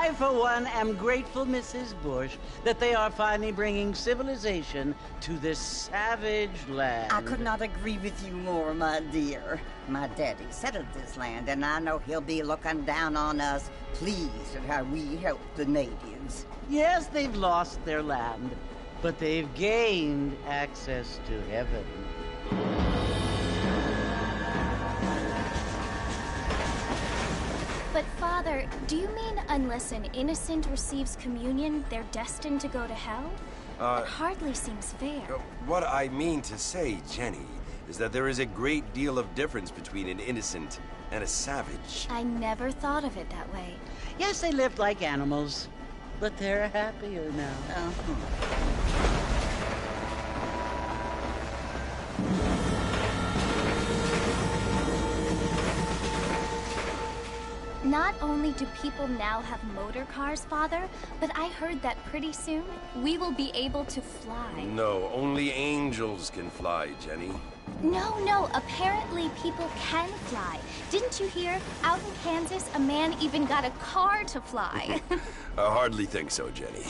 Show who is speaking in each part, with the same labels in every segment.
Speaker 1: I, for one, am grateful, Mrs. Bush, that they are finally bringing civilization to this savage land.
Speaker 2: I could not agree with you more, my dear. My daddy settled this land, and I know he'll be looking down on us, pleased at how we help the natives.
Speaker 1: Yes, they've lost their land, but they've gained access to heaven.
Speaker 3: But Father, do you mean unless an innocent receives communion, they're destined to go to hell? That hardly seems fair.
Speaker 4: What I mean to say, Jenny, is that there is a great deal of difference between an innocent and a savage.
Speaker 3: I never thought of it that way.
Speaker 1: Yes, they lived like animals, but they're happier now.
Speaker 3: Not only do people now have motor cars, Father, but I heard that pretty soon we will be able to fly.
Speaker 4: No, only angels can fly, Jenny.
Speaker 3: No, apparently people can fly. Didn't you hear? Out in Kansas, a man even got a car to fly.
Speaker 4: I hardly think so, Jenny.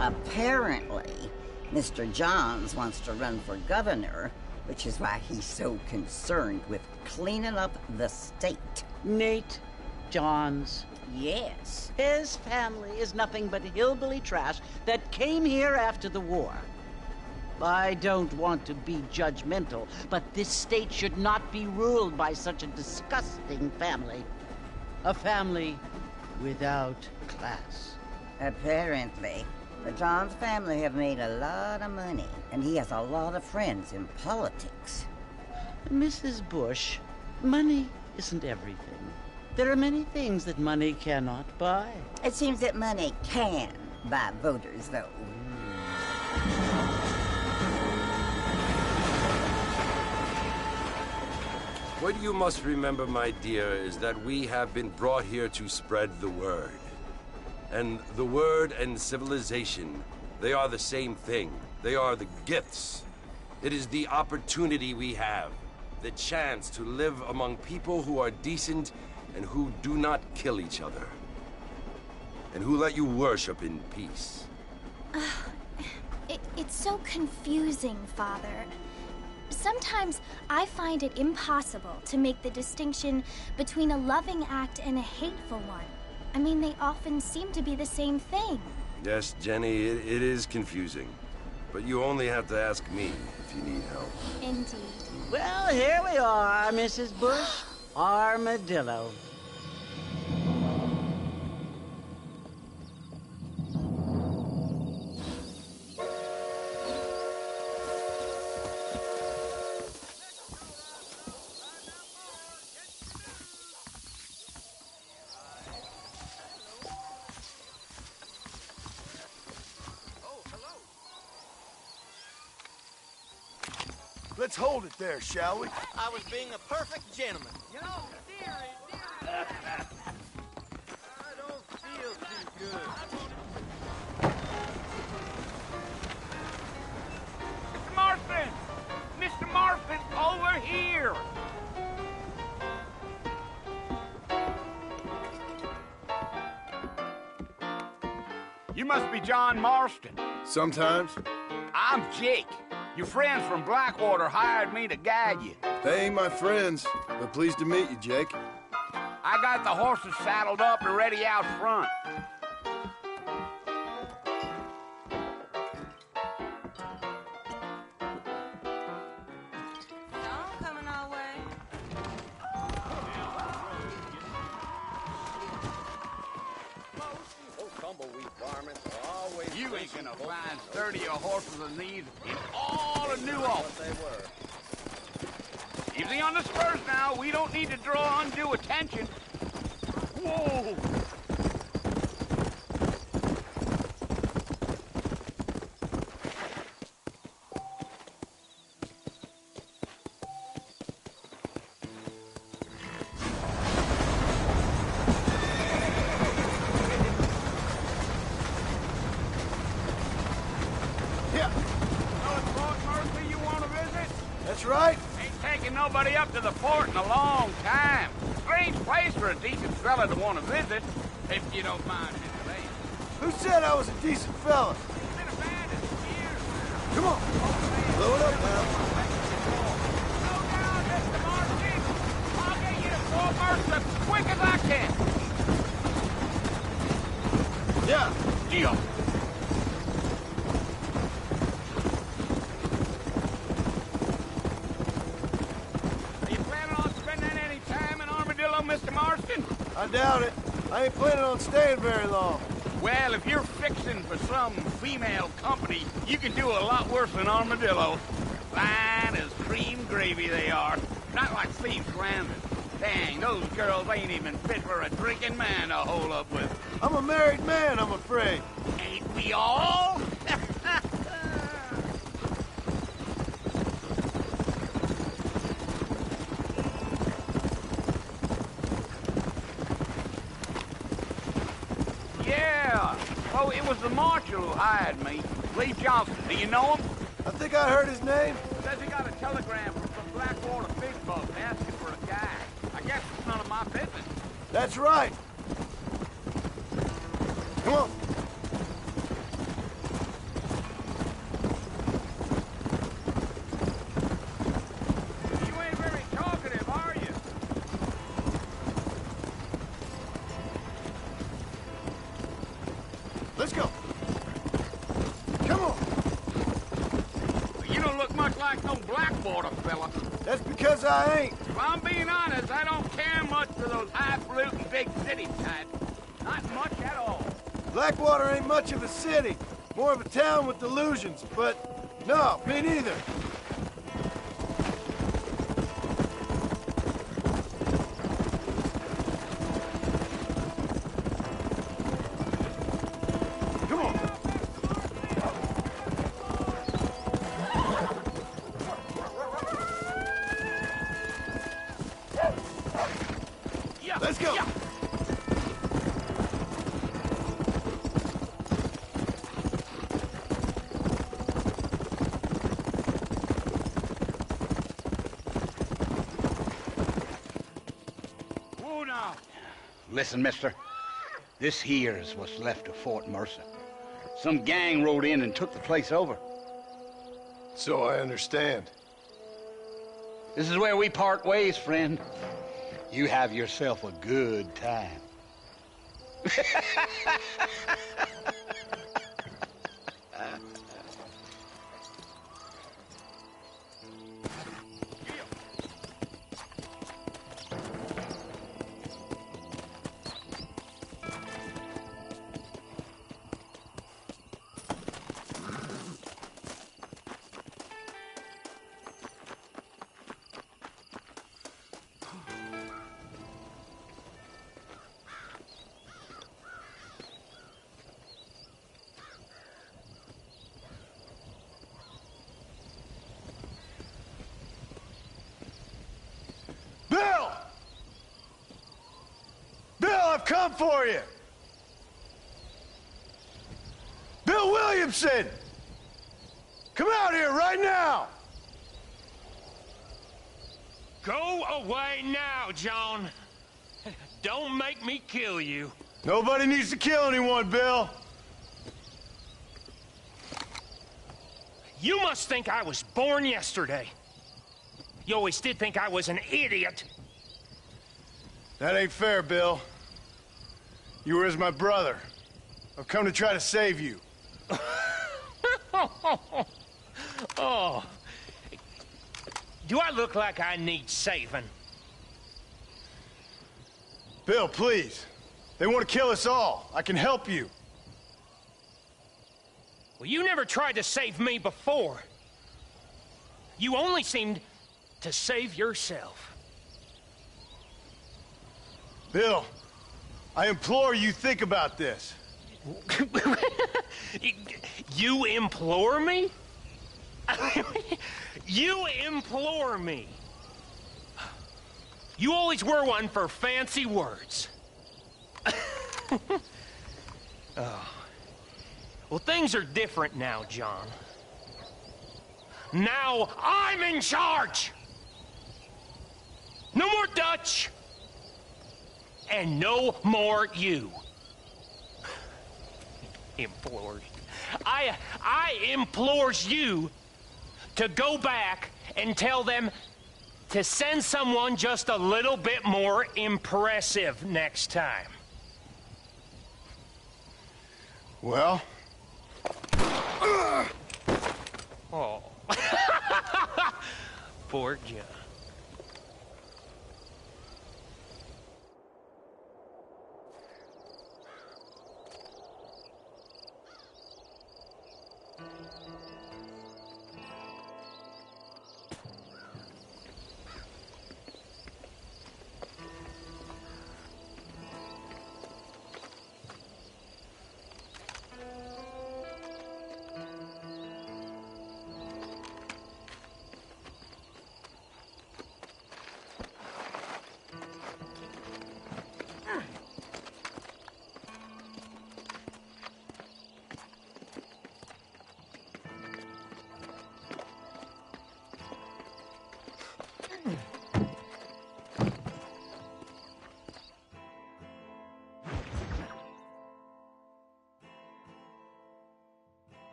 Speaker 2: Apparently, Mr. Johns wants to run for governor, which is why he's so concerned with cleaning up the state.
Speaker 1: Nate Johns.
Speaker 2: Yes.
Speaker 1: His family is nothing but hillbilly trash that came here after the war. I don't want to be judgmental, but this state should not be ruled by such a disgusting family. A family without class.
Speaker 2: Apparently. The Johns family have made a lot of money, and he has a lot of friends in politics.
Speaker 1: Mrs. Bush, money isn't everything. There are many things that money cannot buy.
Speaker 2: It seems that money can buy voters, though.
Speaker 4: What you must remember, my dear, is that we have been brought here to spread the word. And the word and civilization, they are the same thing. They are the gifts. It is the opportunity we have, the chance to live among people who are decent and who do not kill each other, and who let you worship in peace.
Speaker 3: It's so confusing, Father. Sometimes I find it impossible to make the distinction between a loving act and a hateful one. I mean, they often seem to be the same thing.
Speaker 4: Yes, Jenny, it is confusing. But you only have to ask me if you need help.
Speaker 3: Indeed.
Speaker 1: Well, here we are, Mrs. Bush. Armadillo.
Speaker 5: Let's hold it there, shall we?
Speaker 6: I was being a perfect gentleman.
Speaker 7: You know, dearie. I don't feel too good.
Speaker 8: Mr. Marston! Mr. Marston, over here! You must be John Marston.
Speaker 5: Sometimes.
Speaker 8: I'm Jake. Your friends from Blackwater hired me to guide you.
Speaker 5: They ain't my friends, but pleased to meet you, Jake.
Speaker 8: I got the horses saddled up and ready out front.
Speaker 9: Coming our way.
Speaker 6: Those tumbleweed varmints are always...
Speaker 8: You ain't gonna find 30 horses of these in all of New Ulm.
Speaker 6: They were.
Speaker 8: Easy on the spurs now. We don't need to draw undue attention. Whoa!
Speaker 5: Yeah,
Speaker 8: Oh, it's Lord Murphy you want to visit?
Speaker 5: that's right.
Speaker 8: Ain't taken nobody up to the fort in a long time. Strange place for a decent fella to want to visit, if you don't mind his name.
Speaker 5: Who said I was a decent fella?
Speaker 8: It's been abandoned for years now.
Speaker 5: Come on. Blow it up, pal.
Speaker 8: Slow down, Mr. Marcy. I'll get you to Fort Mercer as quick as I can.
Speaker 5: Yeah.
Speaker 8: Deal. Are you planning on spending any time in Armadillo, Mr. Marston?
Speaker 5: I doubt it. I ain't planning on staying very long.
Speaker 8: Well, if you're fixing for some female company, you can do a lot worse than Armadillo. Fine as cream gravy they are. Not like Steve's Landing. Dang, those girls ain't even fit for a drinking man to hold up with.
Speaker 5: I'm a married man, I'm afraid.
Speaker 8: Ain't we all? Yeah. Oh, it was the marshal who hired me. Lee Johnson. Do you know him?
Speaker 5: I think I heard his name.
Speaker 8: Says he got a telegram from some Blackwater fish boat asking for a guy. I guess it's none of my business.
Speaker 5: That's right. Come on.
Speaker 8: You ain't very talkative, are you?
Speaker 5: Let's go. Come on.
Speaker 8: You don't look much like no Blackwater fella.
Speaker 5: That's because I ain't.
Speaker 8: If I'm being honest, I don't care much for those highfalutin big city types. Not much at all.
Speaker 5: Blackwater ain't much of a city. More of a town with delusions, but no, me neither. Come on.
Speaker 8: Yeah.
Speaker 5: Let's go.
Speaker 8: Yeah. Whoa now.
Speaker 10: Listen, mister. This here's what's left of Fort Mercer. Some gang rode in and took the place over.
Speaker 5: So I understand.
Speaker 10: This is where we part ways, friend. You have yourself a good time.
Speaker 5: Bill! Bill, I've come for you! Bill Williamson! Come out here right now!
Speaker 7: Go away now, John. Don't make me kill you.
Speaker 5: Nobody needs to kill anyone, Bill.
Speaker 7: You must think I was born yesterday. You always did think I was an idiot.
Speaker 5: That ain't fair, Bill. You were as my brother. I've come to try to save you.
Speaker 7: Oh. Do I look like I need saving?
Speaker 5: Bill, please. They want to kill us all. I can help you.
Speaker 7: Well, you never tried to save me before. You only seemed to save yourself.
Speaker 5: Bill, I implore you think about this.
Speaker 7: You implore me? You implore me? You always were one for fancy words. Oh. Well, things are different now, John. Now I'm in charge! No more Dutch! And no more you. Implores. I implores you to go back and tell them to send someone just a little bit more impressive next time.
Speaker 5: Well?
Speaker 7: Oh. Poor John.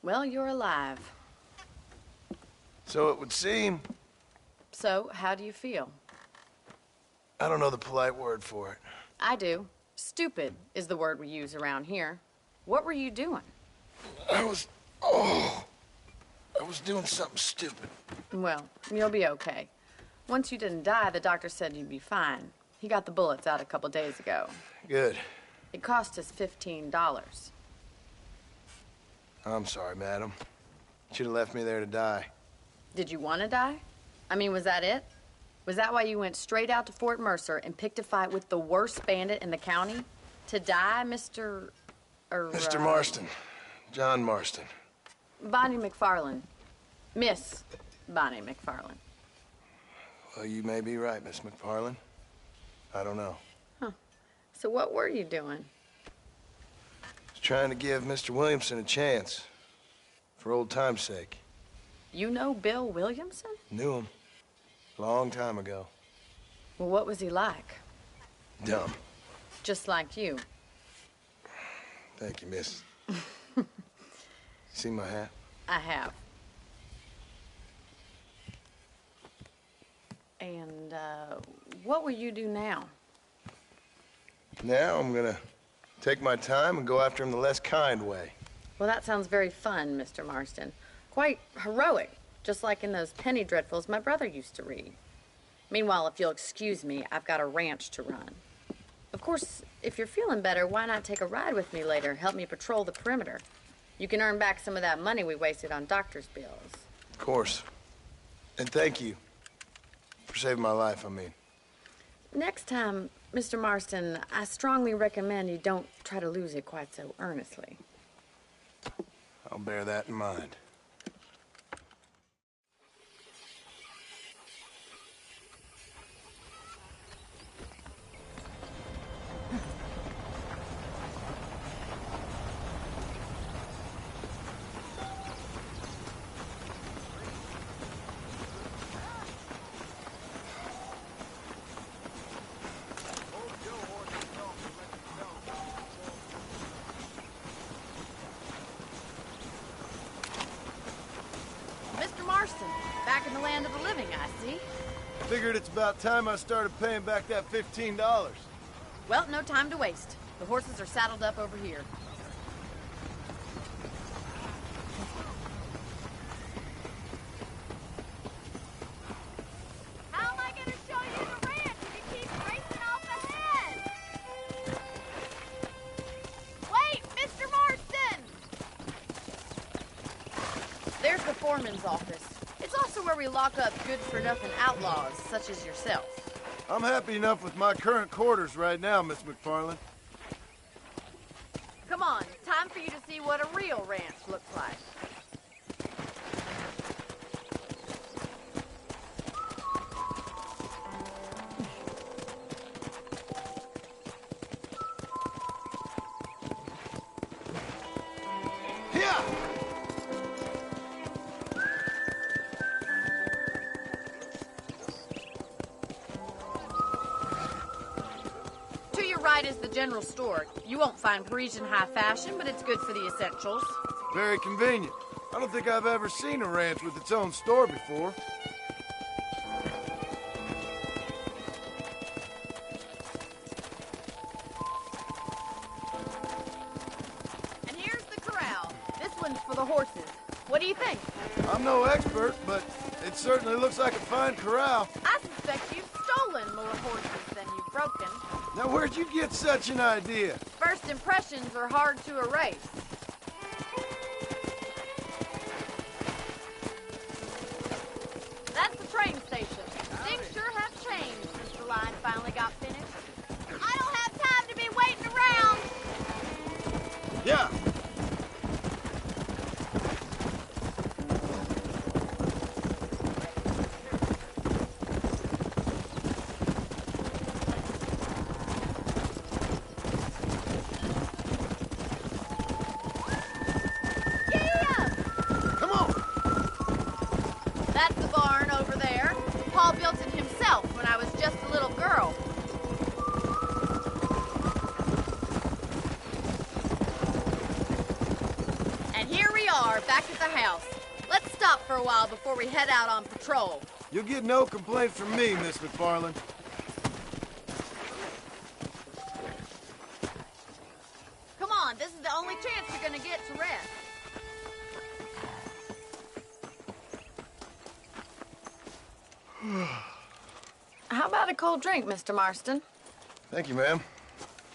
Speaker 11: Well, you're alive.
Speaker 5: So it would seem.
Speaker 11: So, how do you feel?
Speaker 5: I don't know the polite word for it.
Speaker 11: I do. Stupid is the word we use around here. What were you doing?
Speaker 5: I was doing something stupid.
Speaker 11: Well, you'll be okay. Once you didn't die, the doctor said you'd be fine. He got the bullets out a couple days ago.
Speaker 5: Good.
Speaker 11: It cost us $15.
Speaker 5: I'm sorry, madam. Should have left me there to die.
Speaker 11: Did you want to die? I mean, was that it? Was that why you went straight out to Fort Mercer and picked a fight with the worst bandit in the county? To die, Mr.
Speaker 5: Mr. Marston. John Marston.
Speaker 11: Bonnie McFarland. Miss Bonnie McFarland.
Speaker 5: Well, you may be right, Miss McFarland. I don't know.
Speaker 11: Huh. So what were you doing?
Speaker 5: Trying to give Mr. Williamson a chance. For old time's sake.
Speaker 11: You know Bill Williamson?
Speaker 5: Knew him. Long time ago.
Speaker 11: Well, what was he like?
Speaker 5: Dumb.
Speaker 11: Just like you.
Speaker 5: Thank you, miss. See my hat?
Speaker 11: I have. And, what will you do now?
Speaker 5: Now I'm gonna take my time and go after him the less kind way.
Speaker 11: Well, that sounds very fun, Mr. Marston. Quite heroic, just like in those penny dreadfuls my brother used to read. Meanwhile, if you'll excuse me, I've got a ranch to run. Of course, if you're feeling better, why not take a ride with me later? Help me patrol the perimeter. You can earn back some of that money we wasted on doctor's bills.
Speaker 5: Of course. And thank you. For saving my life, I mean.
Speaker 11: Next time, Mr. Marston, I strongly recommend you don't try to lose it quite so earnestly.
Speaker 5: I'll bear that in mind.
Speaker 11: Back in the land of the living, I see.
Speaker 5: Figured it's about time I started paying back that $15.
Speaker 11: Well, no time to waste. The horses are saddled up over here.
Speaker 3: How am I going to show you the ranch if you keep racing off ahead? Wait, Mr. Marston!
Speaker 11: There's the foreman's office. It's also where we lock up good-for-nothing outlaws, such as yourself.
Speaker 5: I'm happy enough with my current quarters right now, Miss McFarland.
Speaker 11: Come on, time for you to see what a real ranch looks like.
Speaker 5: Yeah!
Speaker 11: To your right is the general store. You won't find Parisian high fashion, but it's good for the essentials.
Speaker 5: Very convenient. I don't think I've ever seen a ranch with its own store before.
Speaker 11: And here's the corral. This one's for the horses. What do you think?
Speaker 5: I'm no expert, but it certainly looks like a fine corral.
Speaker 11: I suspect you've stolen more horses than you've broken.
Speaker 5: Now, where'd you get such an idea?
Speaker 11: First impressions are hard to erase. That's the train station. Things sure have changed since the line finally got finished. I don't have time to be waiting around.
Speaker 5: Yeah.
Speaker 11: That's the barn over there. Paul built it himself when I was just a little girl. And here we are, back at the house. Let's stop for a while before we head out on patrol.
Speaker 5: You'll get no complaints from me, Miss McFarland.
Speaker 11: Come on, this is the only chance you're gonna get to rest. How about a cold drink, Mr. Marston?
Speaker 5: Thank you, ma'am.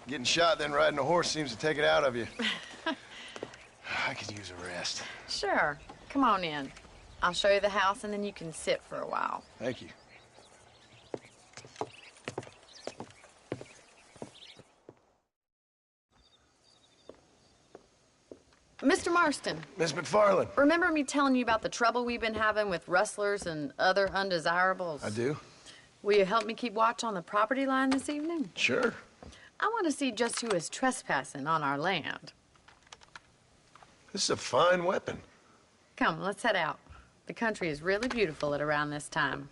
Speaker 5: Getting shot, then riding a horse seems to take it out of you. I could use a rest.
Speaker 11: Sure. Come on in. I'll show you the house, and then you can sit for a while.
Speaker 5: Thank you.
Speaker 11: Mr. Marston.
Speaker 5: Miss McFarland.
Speaker 11: Remember me telling you about the trouble we've been having with rustlers and other undesirables?
Speaker 5: I do.
Speaker 11: Will you help me keep watch on the property line this evening?
Speaker 5: Sure.
Speaker 11: I want to see just who is trespassing on our land.
Speaker 5: This is a fine weapon.
Speaker 11: Come, let's head out. The country is really beautiful at around this time.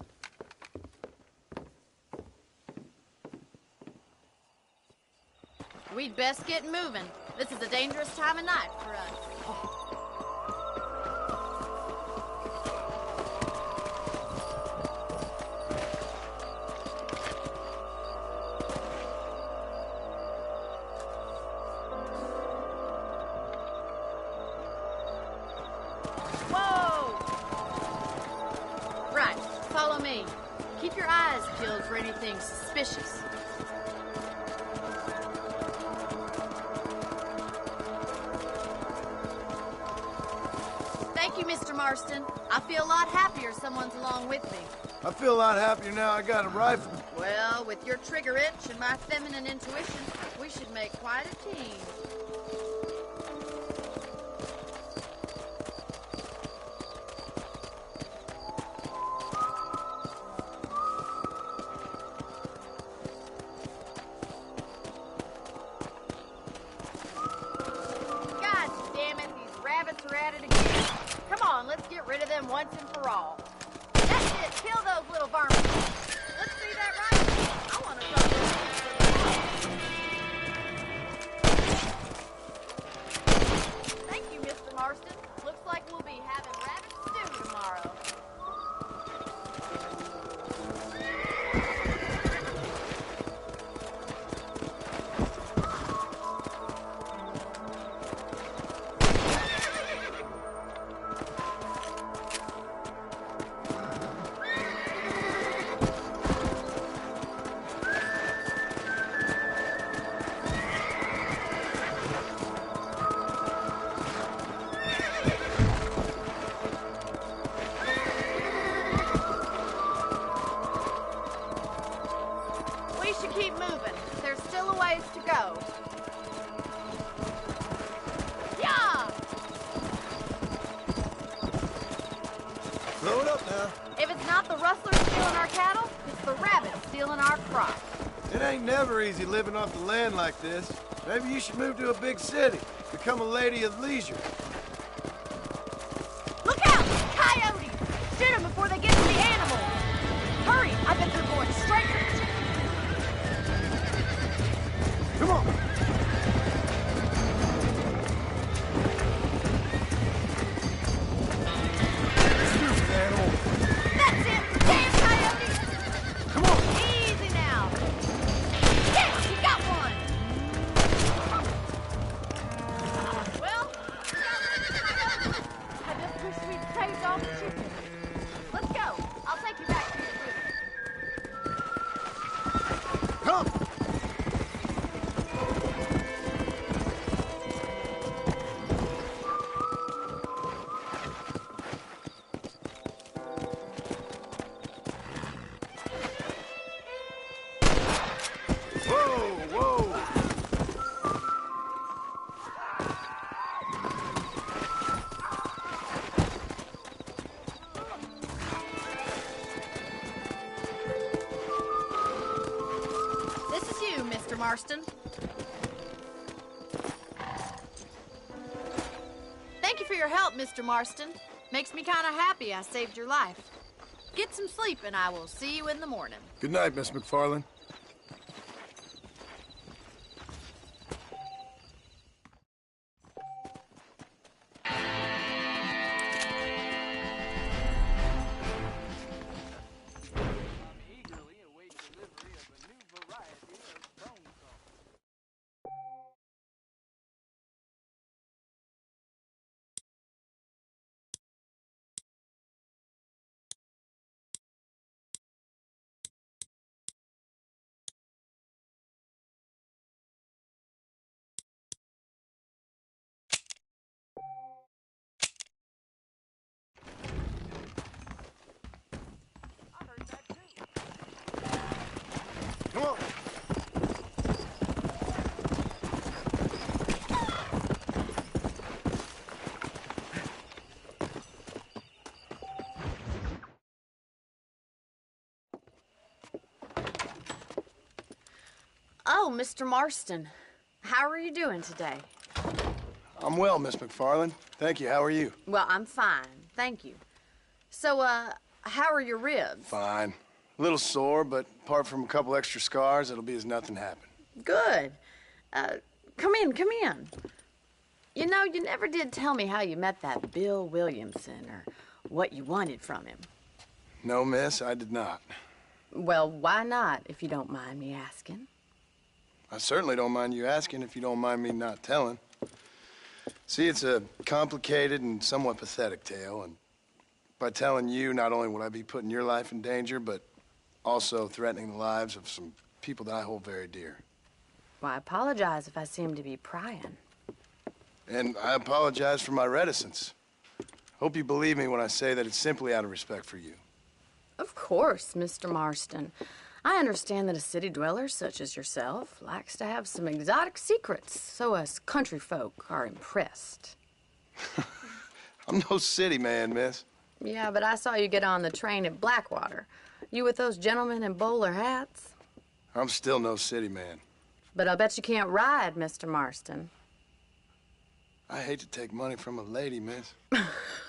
Speaker 11: We'd best get moving. This is a dangerous time of night for us. Whoa! Right, follow me. Keep your eyes peeled for anything suspicious. Thank you, Mr. Marston. I feel a lot happier someone's along with me.
Speaker 5: I feel a lot happier now I got a rifle.
Speaker 11: Well, with your trigger itch and my feminine intuition, we should make quite a team. God damn it, these rabbits are at it again. Come on, let's get rid of them once and for all. That's it, kill those little varmints. Let's see that right. I want to talk to Thank you, Mr. Marston. Looks like we'll be having rabbit stew tomorrow. We should keep moving. There's still a ways to go. Yeah!
Speaker 5: Blow it up now.
Speaker 11: If it's not the rustlers stealing our cattle, it's the rabbits stealing our crops.
Speaker 5: It ain't never easy living off the land like this. Maybe you should move to a big city. Become a lady of leisure. Jump!
Speaker 11: This is you, Mr. Marston. Thank you for your help, Mr. Marston. Makes me kind of happy I saved your life. Get some sleep, and I will see you in the morning.
Speaker 5: Good night, Miss McFarland. Come on.
Speaker 11: Oh, Mr. Marston. How are you doing today?
Speaker 5: I'm well, Miss McFarland. Thank you. How are you?
Speaker 11: Well, I'm fine. Thank you. So, how are your ribs?
Speaker 5: Fine. A little sore, but apart from a couple extra scars, it'll be as nothing happened.
Speaker 11: Good. Come in, come in. You know, you never did tell me how you met that Bill Williamson or what you wanted from him.
Speaker 5: No, miss, I did not.
Speaker 11: Well, why not, if you don't mind me asking?
Speaker 5: I certainly don't mind you asking if you don't mind me not telling. See, it's a complicated and somewhat pathetic tale, and by telling you, not only would I be putting your life in danger, but also threatening the lives of some people that I hold very dear.
Speaker 11: Well, I apologize if I seem to be prying.
Speaker 5: And I apologize for my reticence. Hope you believe me when I say that it's simply out of respect for you.
Speaker 11: Of course, Mr. Marston. I understand that a city dweller such as yourself likes to have some exotic secrets, so us country folk are impressed.
Speaker 5: I'm no city man, miss.
Speaker 11: Yeah, but I saw you get on the train at Blackwater. You with those gentlemen in bowler hats?
Speaker 5: I'm still no city man.
Speaker 11: But I'll bet you can't ride, Mr. Marston.
Speaker 5: I hate to take money from a lady, miss.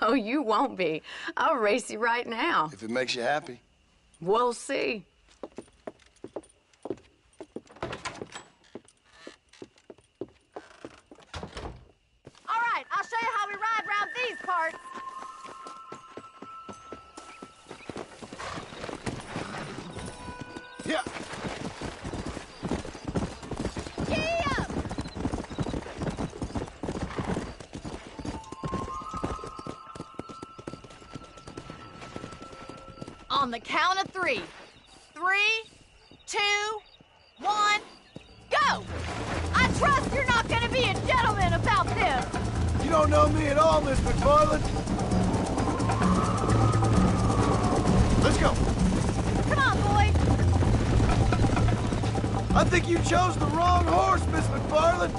Speaker 11: Oh, you won't be. I'll race you right now.
Speaker 5: If it makes you happy.
Speaker 11: We'll see. All right, I'll show you how we ride round these parts.
Speaker 5: Yeah.
Speaker 11: Gee up! On the count of 3. 3, 2, 1, go! I trust you're not gonna be a gentleman about this.
Speaker 5: You don't know me at all, Miss McFarland. Let's go.
Speaker 11: Come on, boys.
Speaker 5: I think you chose the wrong horse, Miss McFarland.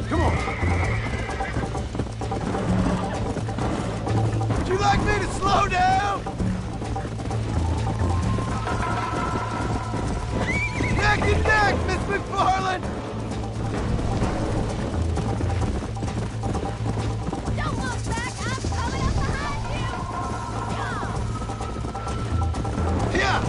Speaker 5: Come on. Would you like me to slow down? Neck and neck, Miss McFarland!
Speaker 11: Don't look back. I'm coming up behind you.
Speaker 5: Yeah!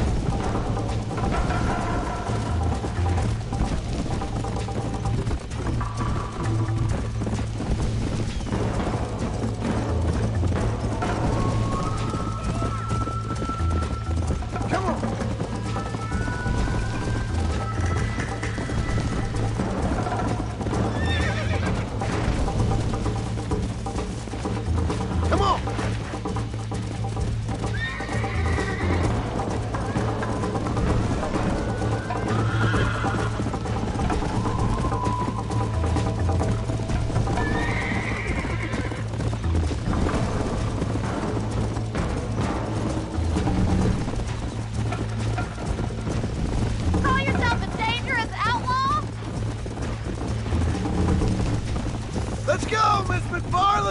Speaker 5: Come on!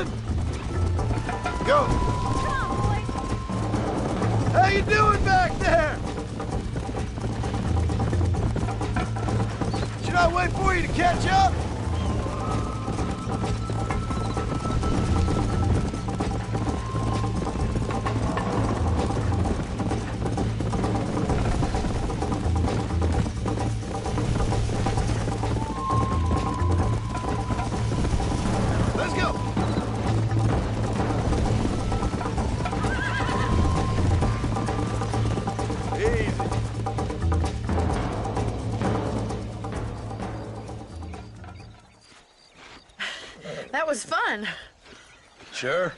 Speaker 5: McFarland! Go!
Speaker 3: Come on, boys.
Speaker 5: How you doing back there? Should I wait for you to catch up? Let's go. Easy.
Speaker 11: That was fun.
Speaker 5: Sure.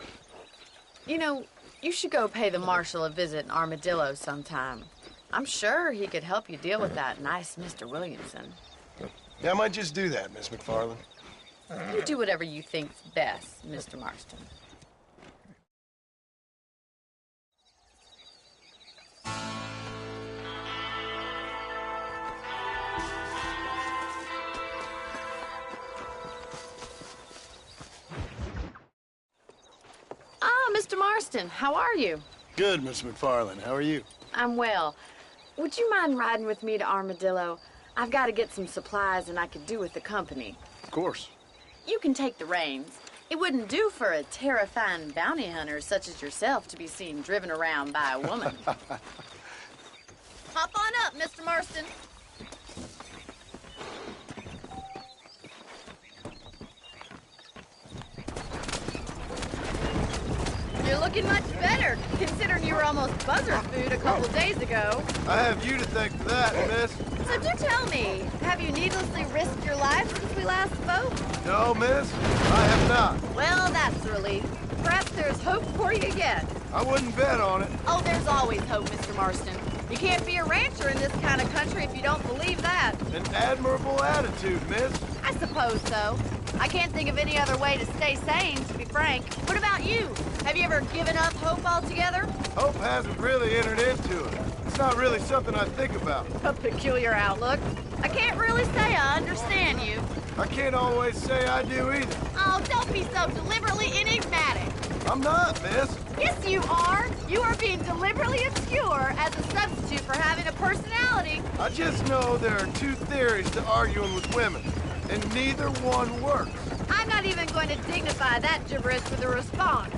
Speaker 11: You know, you should go pay the marshal a visit in Armadillo sometime. I'm sure he could help you deal with that nice Mr. Williamson.
Speaker 5: Yeah, I might just do that, Miss McFarland.
Speaker 11: You do whatever you think's best, Mr. Marston. Ah, Mr. Marston, how are you?
Speaker 5: Good, Miss McFarland. How are you?
Speaker 11: I'm well. Would you mind riding with me to Armadillo? I've got to get some supplies and I could do with the company.
Speaker 5: Of course.
Speaker 11: You can take the reins. It wouldn't do for a terrifying bounty hunter such as yourself to be seen driven around by a woman. Hop on up, Mr. Marston. You're looking much better, considering you were almost buzzard food a couple days ago.
Speaker 5: I have you to thank for that, miss.
Speaker 11: So do tell me, have you needlessly risked your life since we last spoke?
Speaker 5: No, miss, I have not.
Speaker 11: Well, that's a relief. Perhaps there's hope for you yet.
Speaker 5: I wouldn't bet on it.
Speaker 11: Oh, there's always hope, Mr. Marston. You can't be a rancher in this kind of country if you don't believe that.
Speaker 5: An admirable attitude, miss.
Speaker 11: I suppose so. I can't think of any other way to stay sane, to be frank. What about you? Have you ever given up hope altogether?
Speaker 5: Hope hasn't really entered into it. It's not really something I think about.
Speaker 11: A peculiar outlook. I can't really say I understand you.
Speaker 5: I can't always say I do either.
Speaker 11: Oh, don't be so deliberately enigmatic.
Speaker 5: I'm not, miss.
Speaker 11: Yes, you are. You are being deliberately obscure as a substitute for having a personality.
Speaker 5: I just know there are two theories to arguing with women, and neither one works.
Speaker 11: I'm not even going to dignify that gibberish with a response.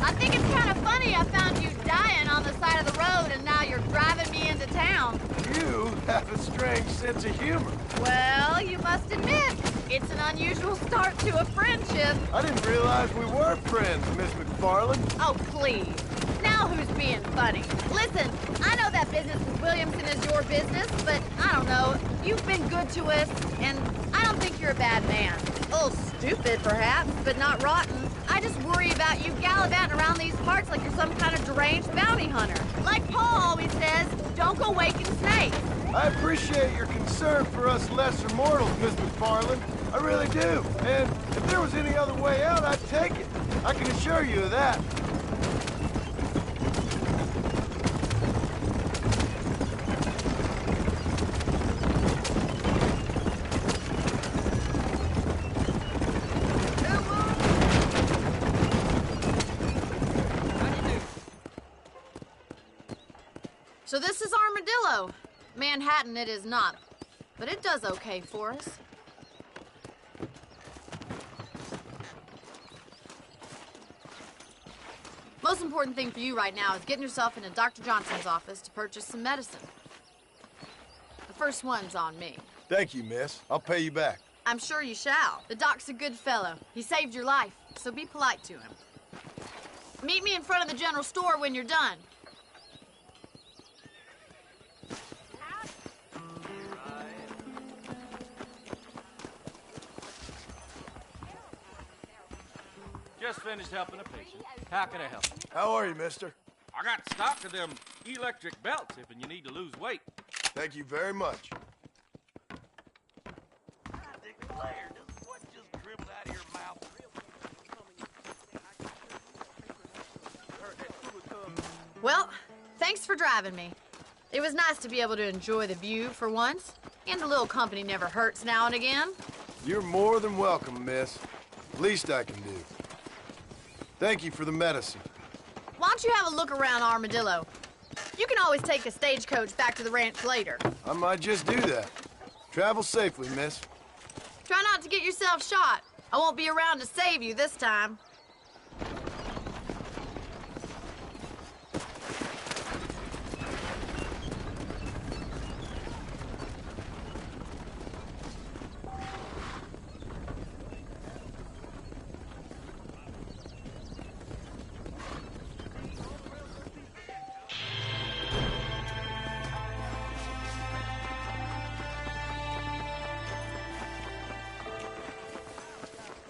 Speaker 11: I think it's kind of funny I found you dying on the side of the road and now you're driving me into town.
Speaker 5: You have a strange sense of humor.
Speaker 11: Well, you must admit, it's an unusual start to a friendship.
Speaker 5: I didn't realize we were friends, Miss McFarland.
Speaker 11: Oh, please. Now who's being funny? Listen, I know that business with Williamson is your business, but I don't know. You've been good to us, and I don't think you're a bad man. A little stupid, perhaps, but not rotten. I just worry about you gallivanting around these parts like you're some kind of deranged bounty hunter. Like Paul always says, don't go waking snakes.
Speaker 5: I appreciate your concern for us lesser mortals, Miss McFarland. I really do. And if there was any other way out, I'd take it. I can assure you of that.
Speaker 11: So this is Armadillo. Manhattan it is not, but it does okay for us. Most important thing for you right now is getting yourself into Dr. Johnson's office to purchase some medicine. The first one's on me.
Speaker 5: Thank you, miss. I'll pay you back.
Speaker 11: I'm sure you shall. The doc's a good fellow. He saved your life, so be polite to him. Meet me in front of the general store when you're done.
Speaker 6: Just finished helping a patient. How can I help?
Speaker 5: How are you, mister?
Speaker 6: I got stock of them electric belts if you need to lose weight.
Speaker 5: Thank you very much.
Speaker 6: I declare, what just dribbled out of your mouth?
Speaker 11: Well, Thanks for driving me. It was nice to be able to enjoy the view for once. And a little company never hurts now and again.
Speaker 5: You're more than welcome, miss. Least I can do. Thank you for the medicine.
Speaker 11: Why don't you have a look around Armadillo? You can always take a stagecoach back to the ranch later.
Speaker 5: I might just do that. Travel safely, miss.
Speaker 11: Try not to get yourself shot. I won't be around to save you this time.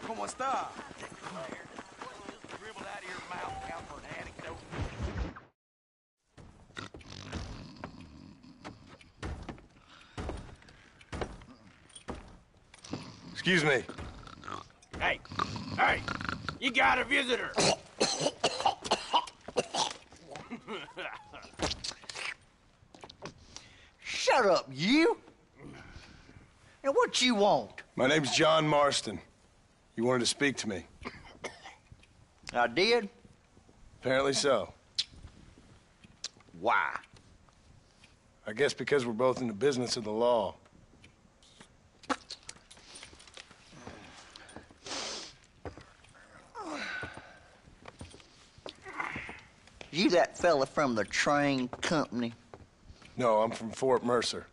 Speaker 8: ¿Cómo está? Dribbled out of your mouth, count for an anecdote.
Speaker 5: Excuse me.
Speaker 8: Hey, hey, you got a visitor.
Speaker 12: Shut up, you! And what you want?
Speaker 5: My name's John Marston. You wanted to speak to me.
Speaker 12: I did?
Speaker 5: Apparently so.
Speaker 12: Why?
Speaker 5: I guess because we're both in the business of the law.
Speaker 12: You that fella from the train company?
Speaker 5: No, I'm from Fort Mercer.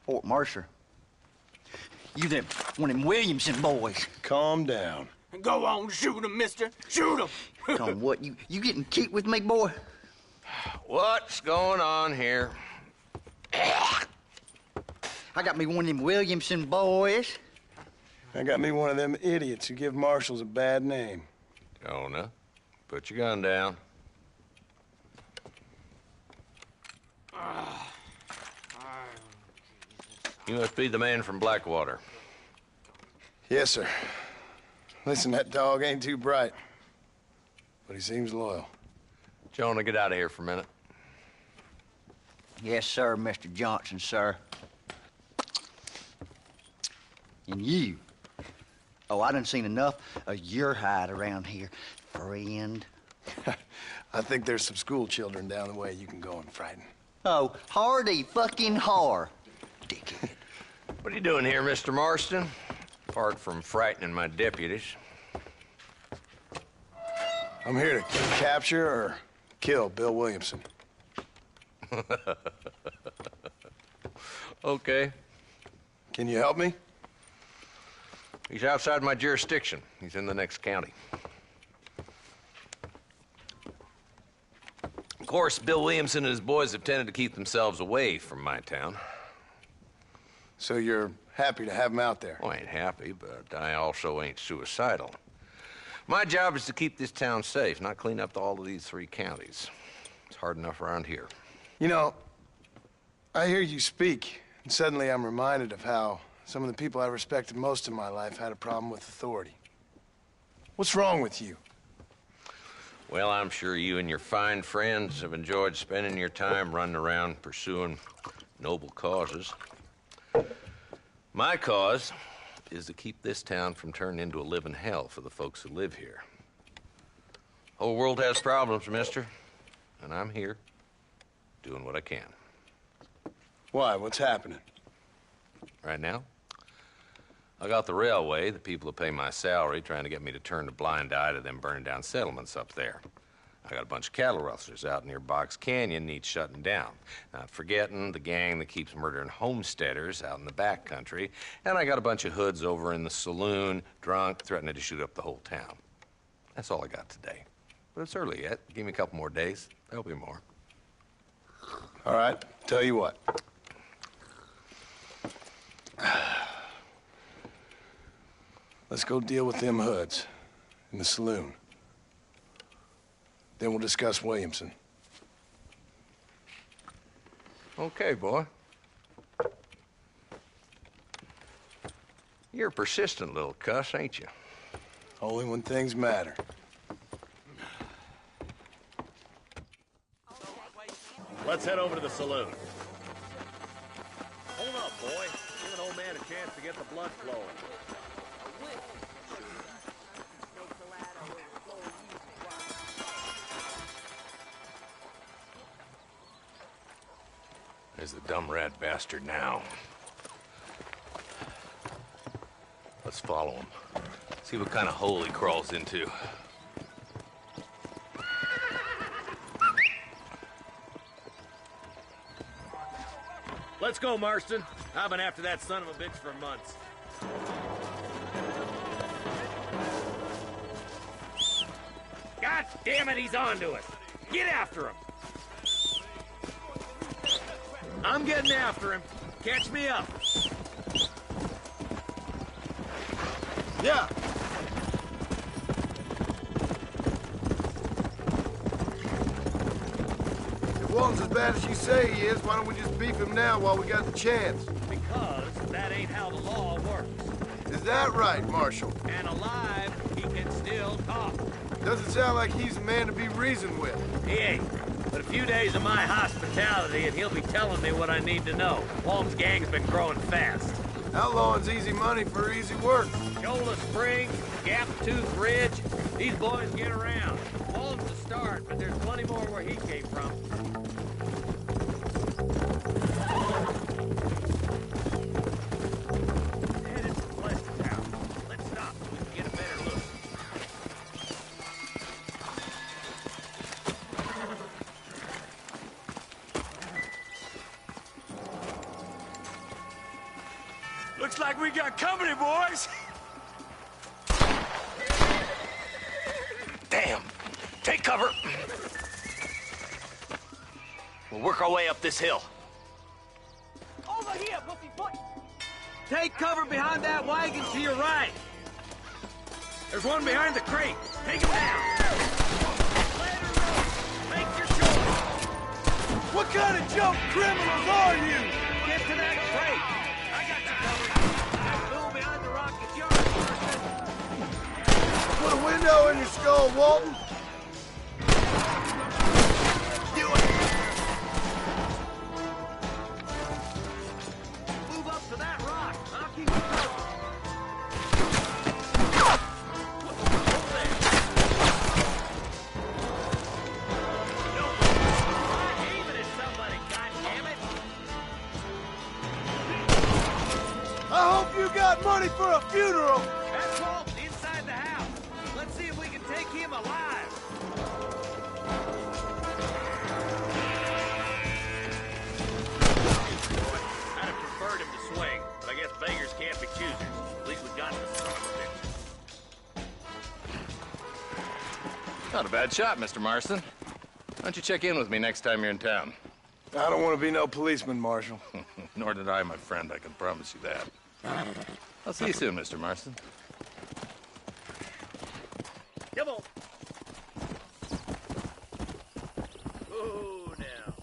Speaker 12: Fort Mercer? You them one of them Williamson boys.
Speaker 5: Calm down.
Speaker 8: Go on, shoot him, mister. Shoot him.
Speaker 12: Come on, what, you getting kicked with me, boy?
Speaker 13: What's going on here?
Speaker 12: I got me one of them Williamson boys.
Speaker 5: I got me one of them idiots who give marshals a bad name.
Speaker 13: Jonah, put your gun down. You must be the man from Blackwater.
Speaker 5: Yes, sir. Listen, that dog ain't too bright, but he seems loyal.
Speaker 13: Jonah, get out of here for a minute.
Speaker 12: Yes, sir, Mr. Johnson, sir. And you. Oh, I done seen enough of your hide around here, friend.
Speaker 5: I think there's some school children down the way you can go and frighten.
Speaker 12: Oh, hardy fucking har. Dickhead.
Speaker 13: What are you doing here, Mr. Marston? Apart from frightening my deputies.
Speaker 5: I'm here to capture or kill Bill Williamson.
Speaker 13: Okay.
Speaker 5: Can you help me?
Speaker 13: He's outside my jurisdiction. He's in the next county. Of course, Bill Williamson and his boys have tended to keep themselves away from my town.
Speaker 5: So you're happy to have him out there?
Speaker 13: Well, I ain't happy, but I also ain't suicidal. My job is to keep this town safe, not clean up all of these 3 counties. It's hard enough around here.
Speaker 5: You know, I hear you speak, and suddenly I'm reminded of how some of the people I respected most in my life had a problem with authority. What's wrong with you?
Speaker 13: Well, I'm sure you and your fine friends have enjoyed spending your time running around pursuing noble causes. My cause is to keep this town from turning into a living hell for the folks who live here. Whole world has problems, mister, and I'm here doing what I can.
Speaker 5: Why? What's happening?
Speaker 13: Right now, I got the railway, the people who pay my salary, trying to get me to turn a blind eye to them burning down settlements up there. I got a bunch of cattle rustlers out near Box Canyon needs shutting down. Not forgetting the gang that keeps murdering homesteaders out in the back country. And I got a bunch of hoods over in the saloon, drunk, threatening to shoot up the whole town. That's all I got today. But it's early yet. Give me a couple more days. There'll be more.
Speaker 5: All right, tell you what. Let's go deal with them hoods in the saloon. Then we'll discuss Williamson.
Speaker 13: Okay, boy. You're a persistent little cuss, ain't you?
Speaker 5: Only when things matter.
Speaker 14: Let's head over to the saloon. Hold up, boy. Give an old man a chance to get the blood flowing.
Speaker 13: There's the dumb rat bastard now. Let's follow him. See what kind of hole he crawls into.
Speaker 14: Let's go, Marston. I've been after that son of a bitch for months. God damn it, he's on to us. Get after him. I'm getting after him. Catch me up.
Speaker 5: Yeah. If Walton's as bad as you say he is, why don't we just beef him now while we got the chance?
Speaker 14: Because that ain't how the law works.
Speaker 5: Is that right, Marshal?
Speaker 14: And alive, he can still talk.
Speaker 5: Doesn't sound like he's a man to be reasoned with.
Speaker 14: He ain't. But a few days of my hospitality and he'll be telling me what I need to know. Walton's gang's been growing fast.
Speaker 5: Outlawing's easy money for easy work.
Speaker 14: Shola Springs, Gap Tooth Ridge, these boys get around. Walton's the start, but there's plenty more where he came from. Headed to Pleasantown. Let's stop so we can get a better look. Looks like we got company, boys!
Speaker 7: Damn! Take cover! We'll work our way up this hill.
Speaker 14: Over here, pussy foot! Take cover behind that wagon to your right. There's one behind the crate. Take him down. Make your choice.
Speaker 5: What kind of junk criminals are you?
Speaker 14: Get to that crate. I got you covered. That fool behind the rocket yard.
Speaker 5: Put a window in your skull, Walton.
Speaker 14: Move up to that rock. I'll keep you covered.
Speaker 5: I hope you got money for a funeral.
Speaker 14: That's Walton inside the house. Let's see if we can take him alive. I'd have preferred him to swing, but I guess beggars can't be choosers. At least we got this son of a bitch.
Speaker 13: Not a bad shot, Mr. Marston. Why don't you check in with me next time you're in town?
Speaker 5: I don't want to be no policeman, Marshal.
Speaker 13: Nor did I, my friend. I can promise you that. I'll see you soon, Mr. Marston.
Speaker 14: Come on. Ooh, now.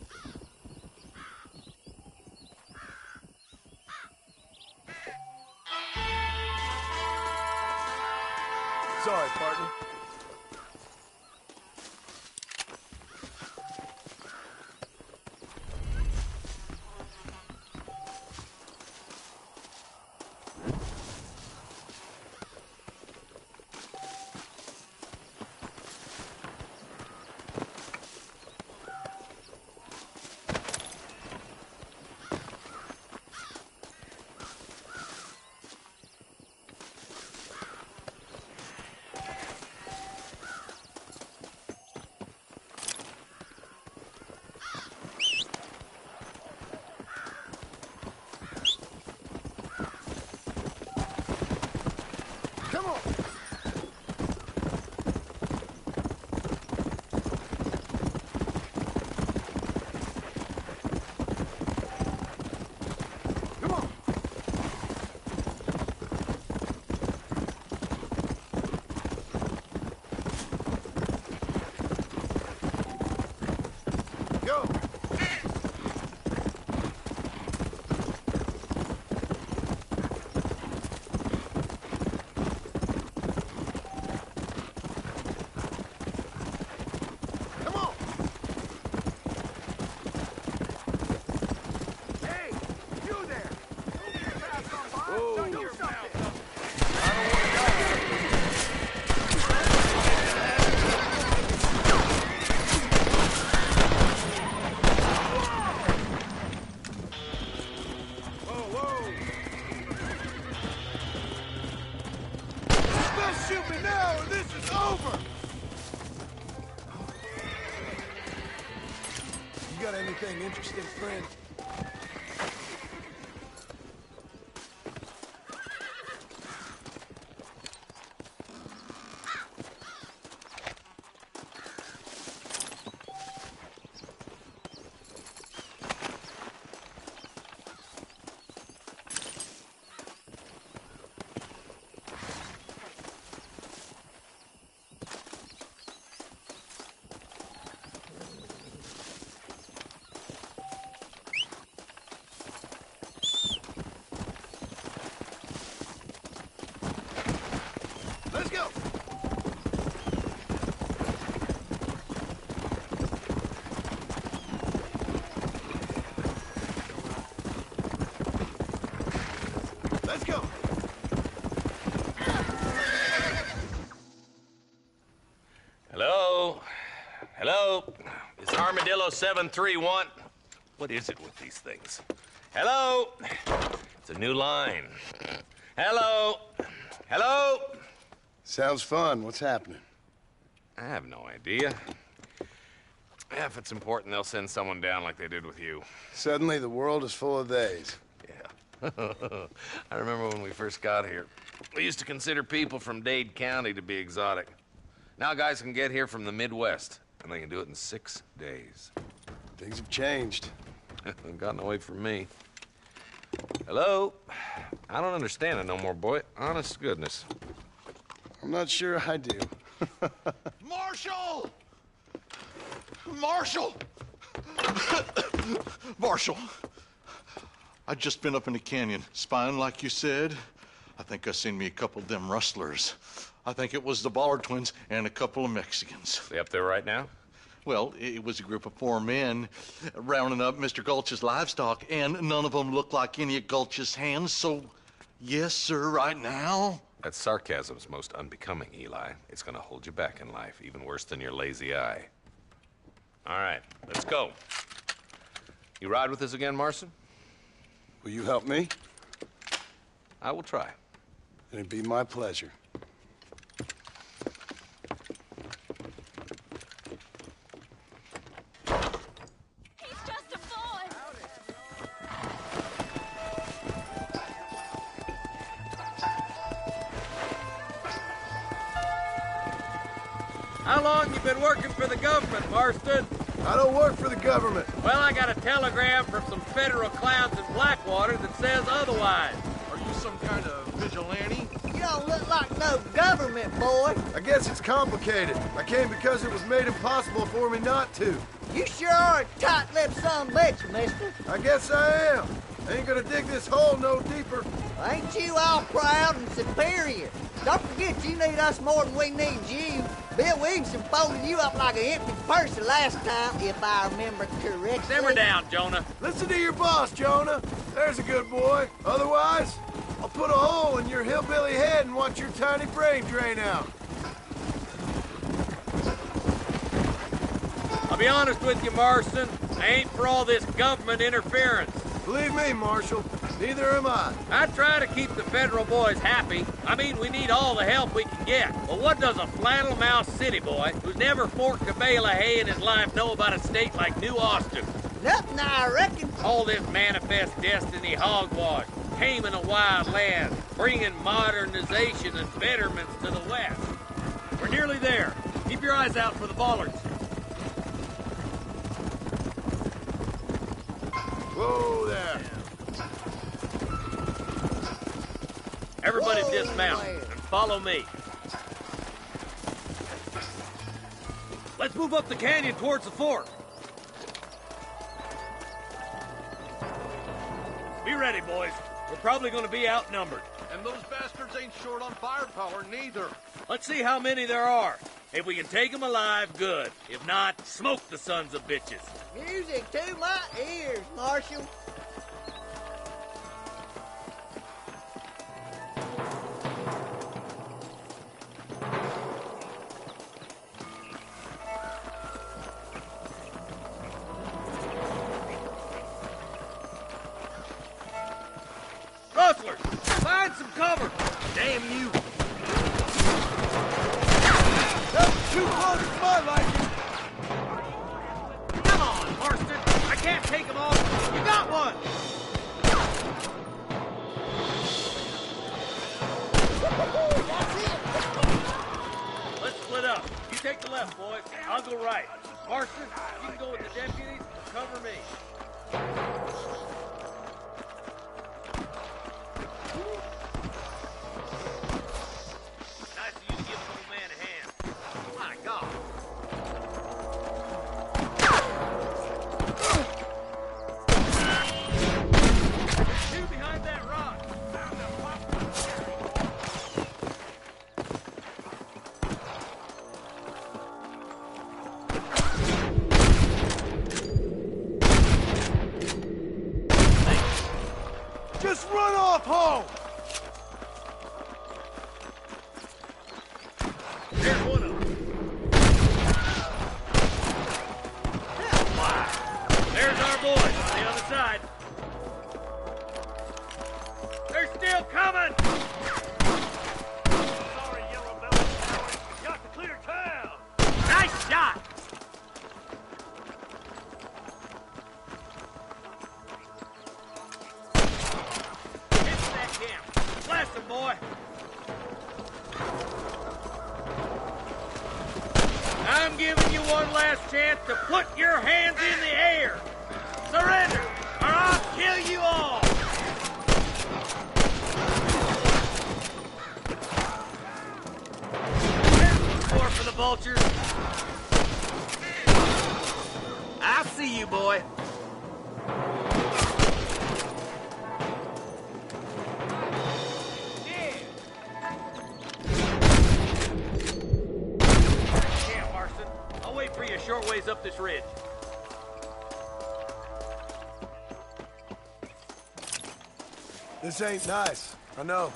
Speaker 5: Sorry, partner. Shoot me now or this is over! You got anything interesting, friend? Let's go! Let's go!
Speaker 13: Hello? Hello? Is Armadillo 731? What is it with these things? Hello? It's a new line. Hello? Hello?
Speaker 5: Sounds fun. What's happening?
Speaker 13: I have no idea. Yeah, if it's important, they'll send someone down like they did with you.
Speaker 5: Suddenly, the world is full of theys.
Speaker 13: Yeah. I remember when we first got here. We used to consider people from Dade County to be exotic. Now guys can get here from the Midwest, and they can do it in 6 days.
Speaker 5: Things have changed.
Speaker 13: Gotten away from me. Hello? I don't understand it no more, boy. Honest to goodness.
Speaker 5: I'm not sure I do.
Speaker 15: Marshal! Marshal! Marshal! I just been up in the canyon, spying like you said. I think I seen me a couple of them rustlers. I think it was the Ballard twins and a couple of Mexicans.
Speaker 13: They up there right now?
Speaker 15: Well, it was a group of 4 men rounding up Mr. Gulch's livestock, and none of them looked like any of Gulch's hands, so yes, sir, right now.
Speaker 13: That sarcasm's most unbecoming, Eli. It's gonna hold you back in life, even worse than your lazy eye. All right, let's go. You ride with us again, Marston?
Speaker 5: Will you help me?
Speaker 13: I will try.
Speaker 5: It'd be my pleasure.
Speaker 14: How long you been working for the government, Marston?
Speaker 5: I don't work for the government.
Speaker 14: Well, I got a telegram from some federal clowns in Blackwater that says otherwise.
Speaker 15: Are you some kind of vigilante?
Speaker 2: You don't look like no government, boy.
Speaker 5: I guess it's complicated. I came because it was made impossible for me not to.
Speaker 2: You sure are a tight-lipped son of a bitch, mister.
Speaker 5: I guess I am. I ain't gonna dig this hole no deeper.
Speaker 2: Ain't you all proud and superior? Don't forget you need us more than we need you. Bill Williamson folded you up like an empty purse the last time, if I remember correctly.
Speaker 14: Simmer down, Jonah.
Speaker 5: Listen to your boss, Jonah. There's a good boy. Otherwise, I'll put a hole in your hillbilly head and watch your tiny brain drain out.
Speaker 14: I'll be honest with you, Marston. I ain't for all this government interference.
Speaker 5: Believe me, Marshal, neither am I.
Speaker 14: I try to keep the federal boys happy. I mean, we need all the help we can get. But what does a flannel-mouthed city boy who's never forked a bale of hay in his life know about a state like New Austin?
Speaker 2: Nothing, I reckon.
Speaker 14: All this manifest destiny hogwash, taming a wild land, bringing modernization and betterments to the West. We're nearly there. Keep your eyes out for the Ballards.
Speaker 5: Whoa there.
Speaker 14: Everybody dismount and follow me. Let's move up the canyon towards the fort. Be ready, boys. We're probably going to be outnumbered.
Speaker 15: And those bastards ain't short on firepower, neither.
Speaker 14: Let's see how many there are. If we can take them alive, good. If not, smoke the sons of bitches.
Speaker 2: Music to my ears, Marshal.
Speaker 14: Rustlers, find some cover. Damn you. Take the left, boys. I'll go right. Marston, you can go with the deputies. Cover me. Nice of you to give an old man a hand. My God. Two behind that rock.
Speaker 5: Just run off home!
Speaker 14: There's one of them. There's our boys on the other side. They're still coming! Sorry, Yellow Belly Coward. You got to clear town. Nice shot! Into that camp. Blast him, boy. I'm giving you one last chance to put your hands in the air. Surrender, or I'll kill you all. More for the vultures. I see you, boy. Camp, Marston. I'll wait for you a short ways up this ridge.
Speaker 5: This ain't nice. I know.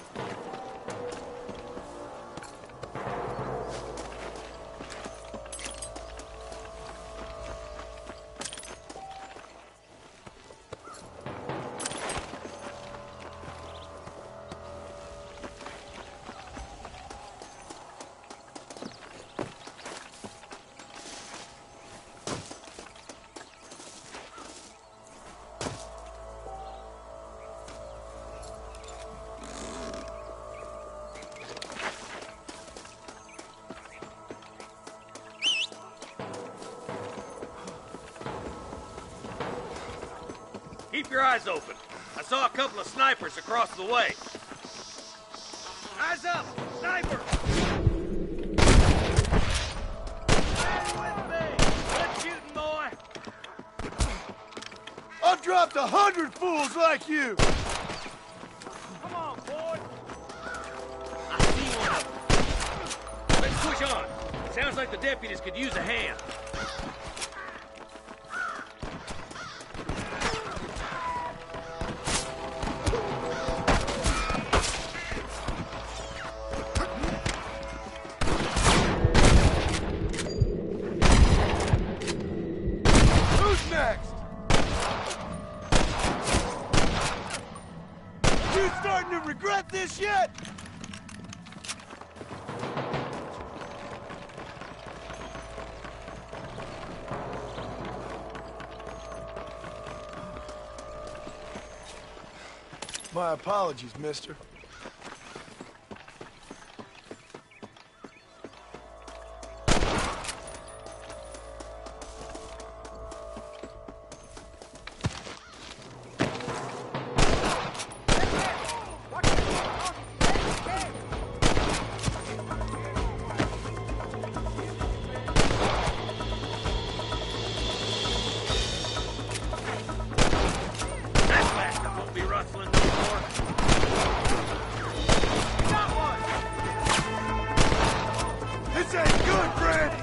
Speaker 14: Keep your eyes open. I saw a couple of snipers across the way. Eyes up! Sniper! Stand with me! Good shooting, boy!
Speaker 5: I've dropped 100 fools like you!
Speaker 14: Come on, boy! I see one of them. Let's push on. Sounds like the deputies could use a hand.
Speaker 5: Who's next? You starting to regret this yet? My apologies, mister.
Speaker 14: Won't be rustling no more. Got one!
Speaker 5: This ain't good, Brandon!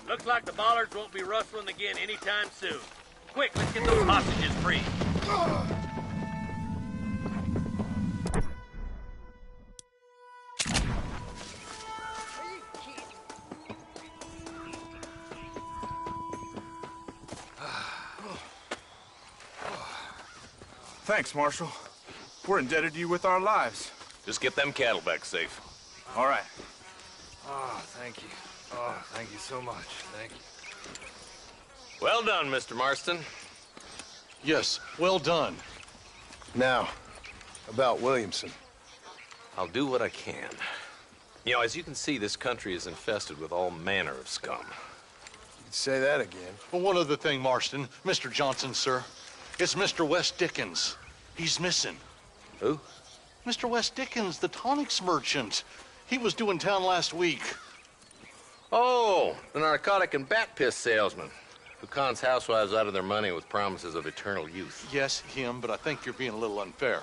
Speaker 14: Looks like the bollards won't be rustling again anytime soon. Quick, let's get those hostages free.
Speaker 16: Thanks, Marshal. We're indebted to you with our lives.
Speaker 13: Just get them cattle back safe.
Speaker 16: All right.
Speaker 14: Oh, thank you. Oh, thank you so much. Thank you.
Speaker 13: Well done, Mr. Marston.
Speaker 15: Yes, well done.
Speaker 5: Now, about Williamson.
Speaker 13: I'll do what I can. You know, as you can see, this country is infested with all manner of scum.
Speaker 5: You could say that again.
Speaker 15: Well, one other thing, Marston. Mr. Johnson, sir. It's Mr. Wes Dickens. He's missing.
Speaker 13: Who?
Speaker 15: Mr. Wes Dickens, the tonics merchant. He was due in town last week.
Speaker 13: Oh, the narcotic and bat piss salesman who cons housewives out of their money with promises of eternal youth.
Speaker 15: Yes, him, but I think you're being a little unfair.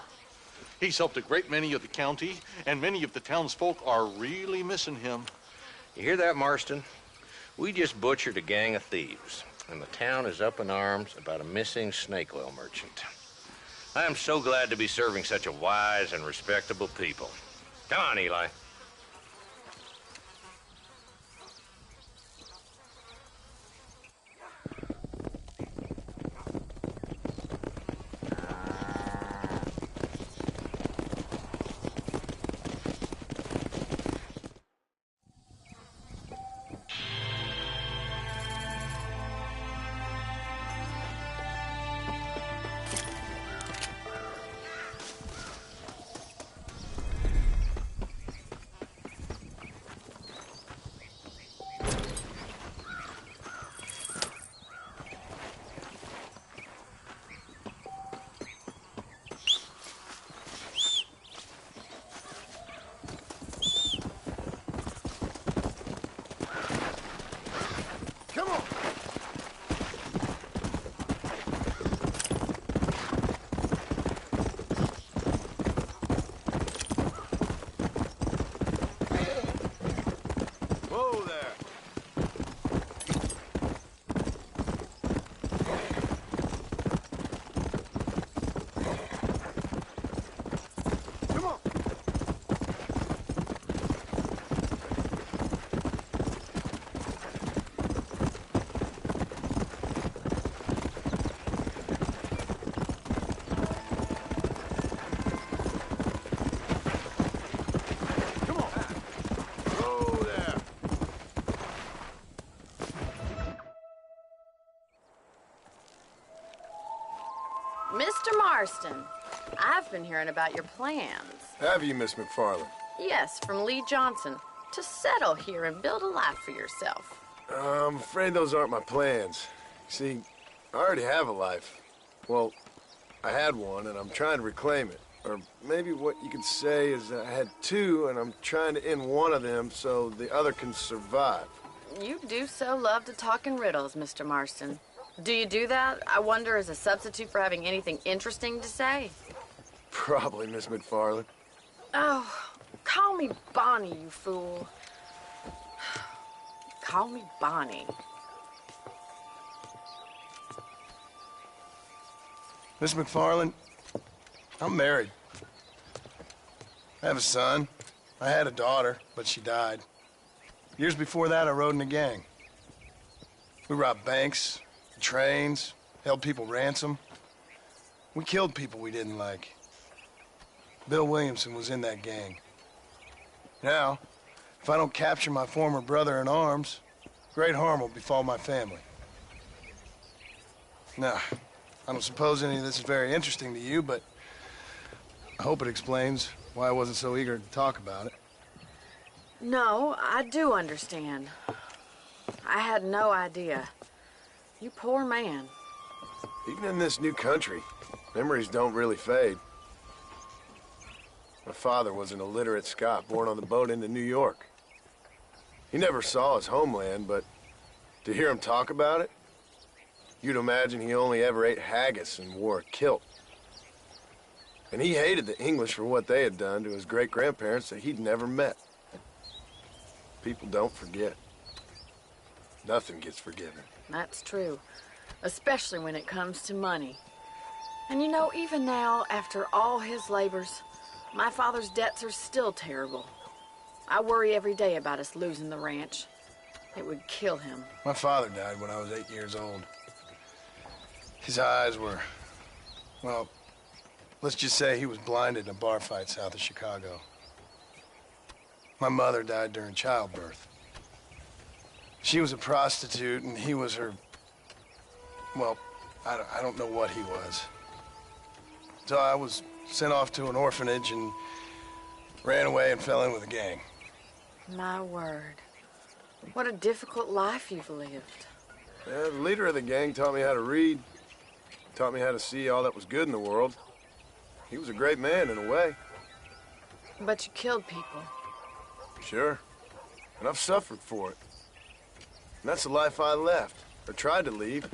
Speaker 15: He's helped a great many of the county, and many of the townsfolk are really missing him.
Speaker 13: You hear that, Marston? We just butchered a gang of thieves, and the town is up in arms about a missing snake oil merchant. I am so glad to be serving such a wise and respectable people. Come on, Eli.
Speaker 11: Mr. Marston, I've been hearing about your plans.
Speaker 5: Have you, Miss McFarland?
Speaker 11: Yes, from Lee Johnson, to settle here and build a life for yourself.
Speaker 5: I'm afraid those aren't my plans. See, I already have a life. Well, I had one, and I'm trying to reclaim it. Or maybe what you could say is that I had two, and I'm trying to end one of them so the other can survive.
Speaker 11: You do so love to talk in riddles, Mr. Marston. Do you do that, I wonder, as a substitute for having anything interesting to say?
Speaker 5: Probably, Miss McFarland.
Speaker 11: Oh, call me Bonnie, you fool. Call me Bonnie.
Speaker 5: Miss McFarland, I'm married. I have a son. I had a daughter, but she died. Years before that, I rode in a gang. We robbed banks, trains, held people ransom. We killed people we didn't like. Bill Williamson was in that gang. Now, if I don't capture my former brother in arms, great harm will befall my family. Now, I don't suppose any of this is very interesting to you, but I hope it explains why I wasn't so eager to talk about it.
Speaker 11: No, I do understand. I had no idea. You poor man.
Speaker 5: Even in this new country, memories don't really fade. My father was an illiterate Scot born on the boat into New York. He never saw his homeland, but to hear him talk about it, you'd imagine he only ever ate haggis and wore a kilt. And he hated the English for what they had done to his great-grandparents that he'd never met. People don't forget. Nothing gets forgiven.
Speaker 11: That's true, especially when it comes to money. And you know, even now, after all his labors, my father's debts are still terrible. I worry every day about us losing the ranch. It would kill him.
Speaker 5: My father died when I was 8 years old. His eyes were, well, Let's just say he was blinded in a bar fight south of Chicago. My mother died during childbirth. She was a prostitute, and he was her... Well, I don't know what he was. So I was sent off to an orphanage and ran away and fell in with a gang.
Speaker 11: My word. What a difficult life you've lived.
Speaker 5: Yeah, the leader of the gang taught me how to read. Taught me how to see all that was good in the world. He was a great man in a way.
Speaker 11: But you killed people.
Speaker 5: Sure. And I've suffered for it. And that's the life I left, or tried to leave.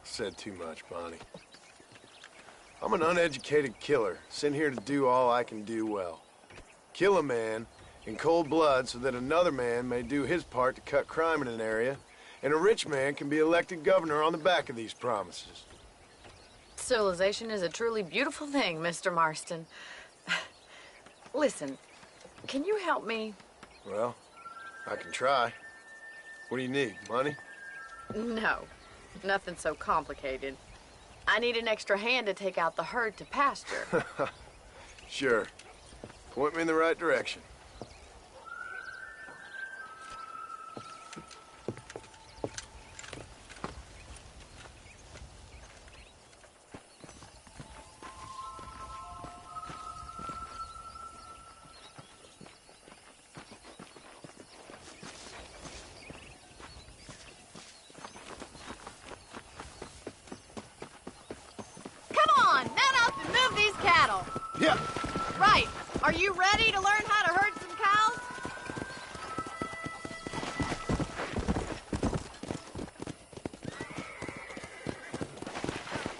Speaker 5: Said too much, Bonnie. I'm an uneducated killer, sent here to do all I can do well. Kill a man in cold blood so that another man may do his part to cut crime in an area, and a rich man can be elected governor on the back of these promises.
Speaker 11: Civilization is a truly beautiful thing, Mr. Marston. Listen, can you help me?
Speaker 5: Well, I can try. What do you need, money?
Speaker 11: No, nothing so complicated. I need an extra hand to take out the herd to pasture.
Speaker 5: Sure. Point me in the right direction. Yeah.
Speaker 11: Right. Are you ready to learn how to herd some cows?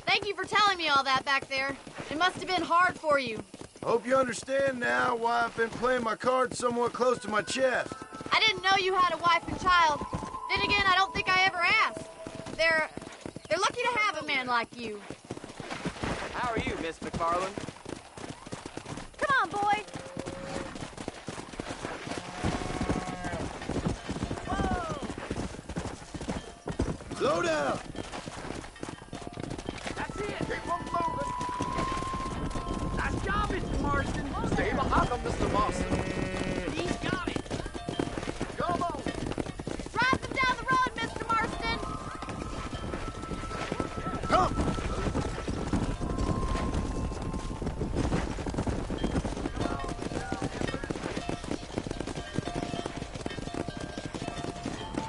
Speaker 11: Thank you for telling me all that back there. It must have been hard for you.
Speaker 5: I hope you understand now why I've been playing my cards somewhat close to my chest.
Speaker 11: I didn't know you had a wife and child. Then again, I don't think I ever asked. They're lucky to have a man like you.
Speaker 17: How are you, Miss McFarland?
Speaker 11: Come on, boy.
Speaker 5: Slow down.
Speaker 8: That's it. Keep on moving. Nice job, Mr. Marston. Stay behind them, Mr. Marston. He's got it. Come on.
Speaker 11: Drive them down the road, Mr. Marston.
Speaker 5: Come.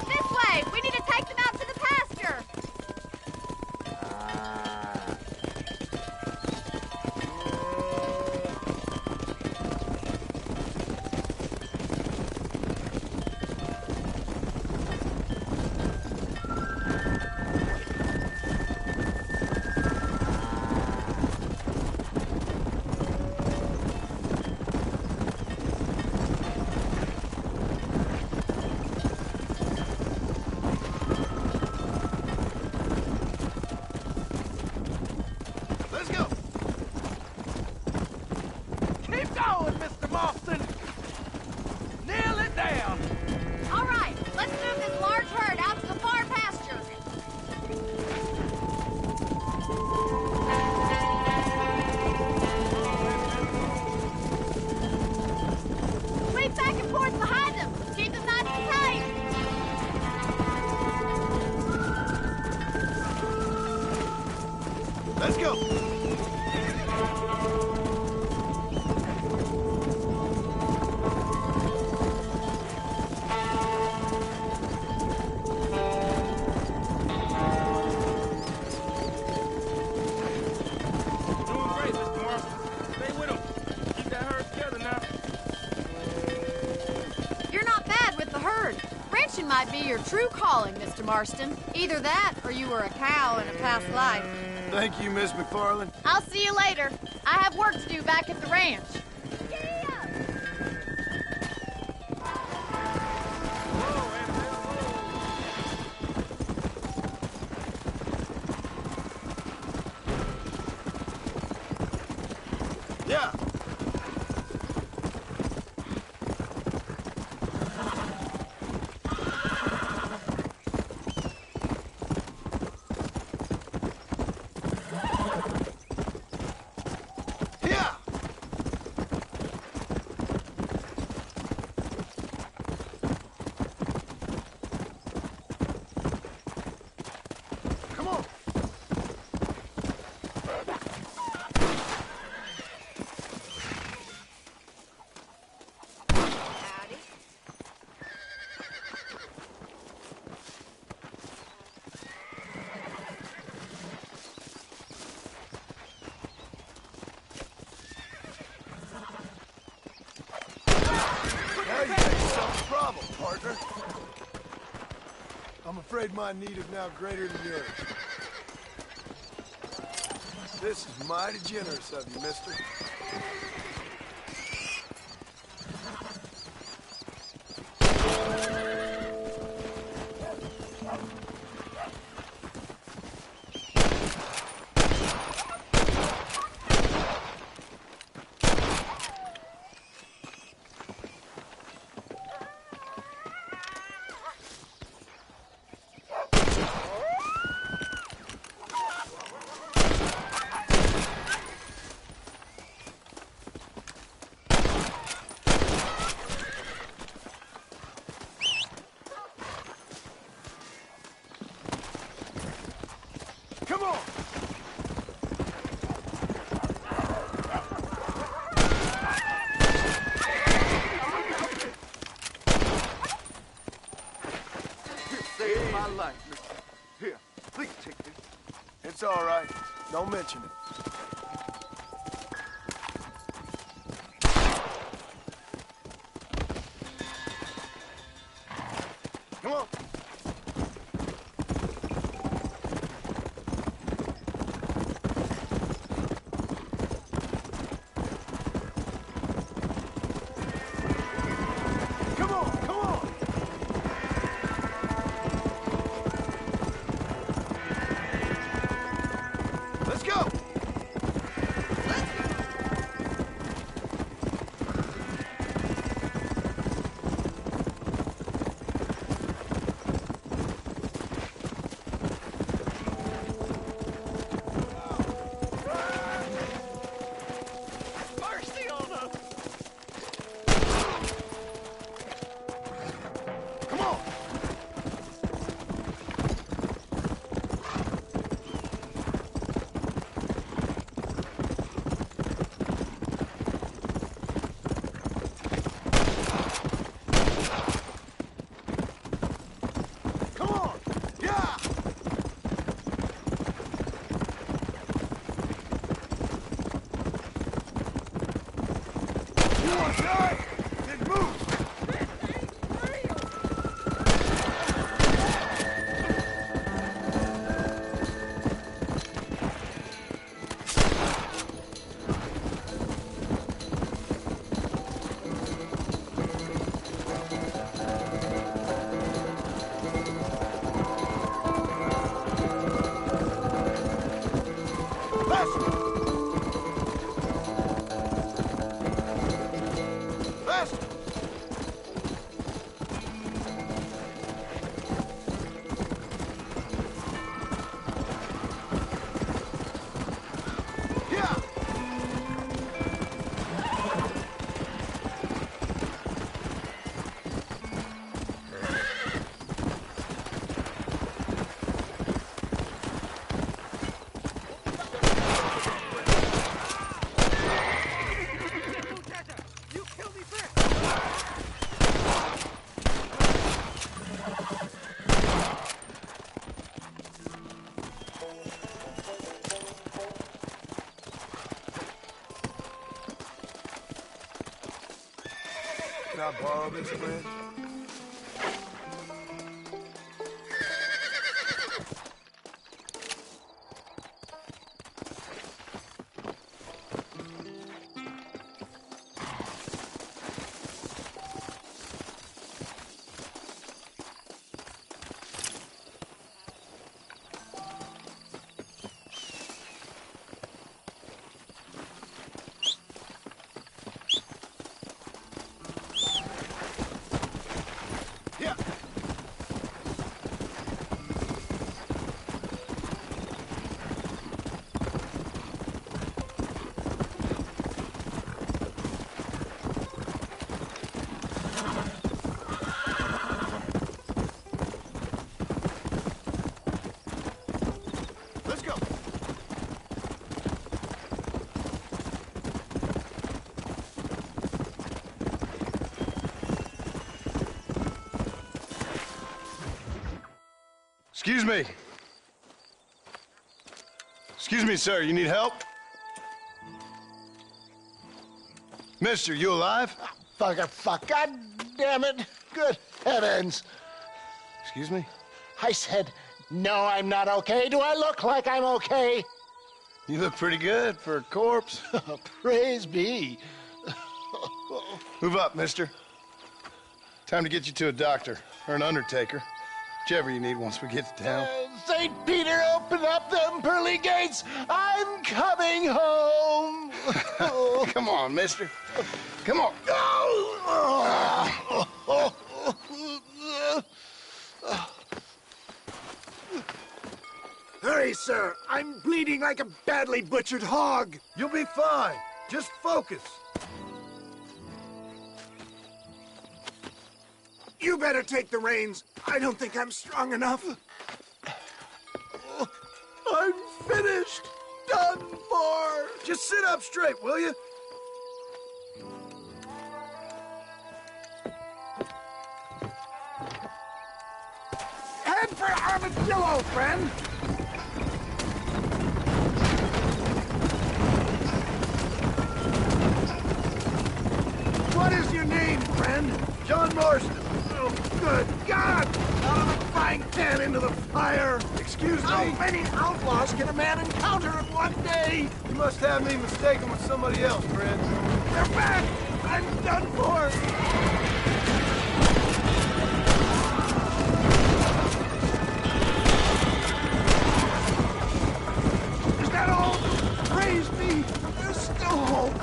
Speaker 11: This way. We need to take them out to the pasture.
Speaker 5: Let's go.
Speaker 8: Keep going, Mr. Marston. Nail it down.
Speaker 11: All right, let's move this large herd out to the far pasture. Sweep back and forth behind them. Keep them nice and tight.
Speaker 5: Let's go.
Speaker 6: Doing great, Mr. Marston. Stay with him. Keep that herd together now.
Speaker 11: You're not bad with the herd. Ranching might be your true calling, Mr. Marston. Either that or you were a cow in a past life.
Speaker 5: Thank you, Miss McFarland.
Speaker 11: I'll see you later. I have work to do back at the ranch.
Speaker 5: Yeah. I'm afraid my need is now greater than yours. This is mighty generous of you, mister. Come on!
Speaker 18: You saved my life, mister. Here, please take this.
Speaker 5: It's all right. Don't mention it. Come on. Come on, come on. Let's go. Mercy on us. Come on. Come on. Yeah. You want to die? Then move. Faster! Faster! Yeah! You killed me first! Can I borrow this, friend? Yeah. Let's go. Excuse me. Excuse me, sir. You need help? Mister, you alive?
Speaker 18: Fuck. God damn it. Good heavens.
Speaker 5: Excuse me?
Speaker 19: I said, no, I'm not okay. Do I look like I'm okay?
Speaker 5: You look pretty good for a corpse.
Speaker 19: Praise be.
Speaker 5: Move up, mister. Time to get you to a doctor or an undertaker. Whichever you need once we get to town.
Speaker 19: St. Peter, open up them pearly gates. I'm coming home.
Speaker 5: Come on, mister. Come on.
Speaker 19: Hurry, sir. I'm bleeding like a badly butchered hog.
Speaker 5: You'll be fine. Just focus.
Speaker 19: You better take the reins. I don't think I'm strong enough. I'm finished. Done for.
Speaker 5: Just sit up straight, will you?
Speaker 19: Head for Armadillo, friend. What is your name, friend?
Speaker 5: John Marston.
Speaker 19: Oh, good God! Out of the frying pan into the fire!
Speaker 5: Excuse me?
Speaker 19: How many outlaws can a man encounter in one day?
Speaker 5: You must have me mistaken with somebody else, friend.
Speaker 19: They're back! I'm done for! Is that all? Praise be! There's still hope!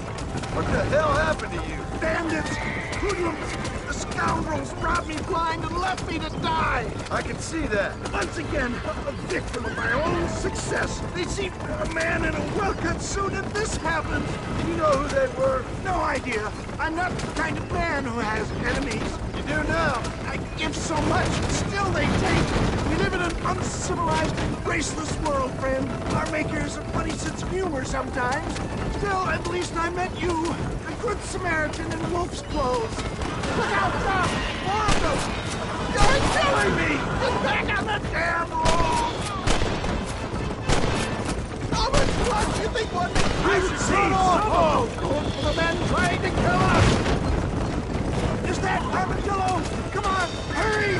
Speaker 5: What the hell happened to you?
Speaker 19: Bandits! Hoodlums! The scoundrels robbed me blind and left me to die!
Speaker 5: I can see that.
Speaker 19: Once again, a victim of my own success. They seemed a man in a well-cut suit and this happened.
Speaker 5: Do you know who they were?
Speaker 19: No idea. I'm not the kind of man who has enemies.
Speaker 5: You do now.
Speaker 19: I give so much, and still they take. We live in an uncivilized and graceless world, friend. Our makers a funny sense of humor sometimes. Still, at least I met you. A good Samaritan in wolf's clothes. Look out, Doc! More of them! You're killing me! Get back on the damn road! How much blood do you think one I should see? Going for the men trying to kill us! Is that Armadillo? Come on, hurry!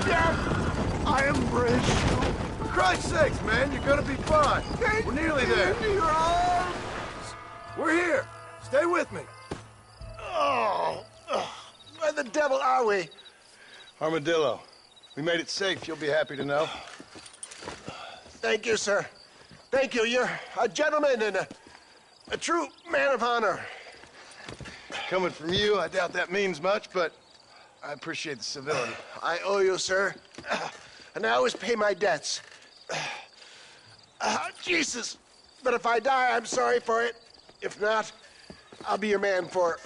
Speaker 19: Yeah, I embrace you.
Speaker 5: For Christ's sakes, man, you're gonna be fine. We're nearly there.
Speaker 19: Into your arms.
Speaker 5: We're here. Stay with me.
Speaker 19: Oh, where the devil are we?
Speaker 5: Armadillo. We made it safe, you'll be happy to know.
Speaker 19: Thank you, sir. Thank you. You're a gentleman and a true man of honor.
Speaker 5: Coming from you, I doubt that means much, but I appreciate the civility.
Speaker 19: I owe you, sir. And I always pay my debts. Jesus. But if I die, I'm sorry for it. If not, I'll be your man for...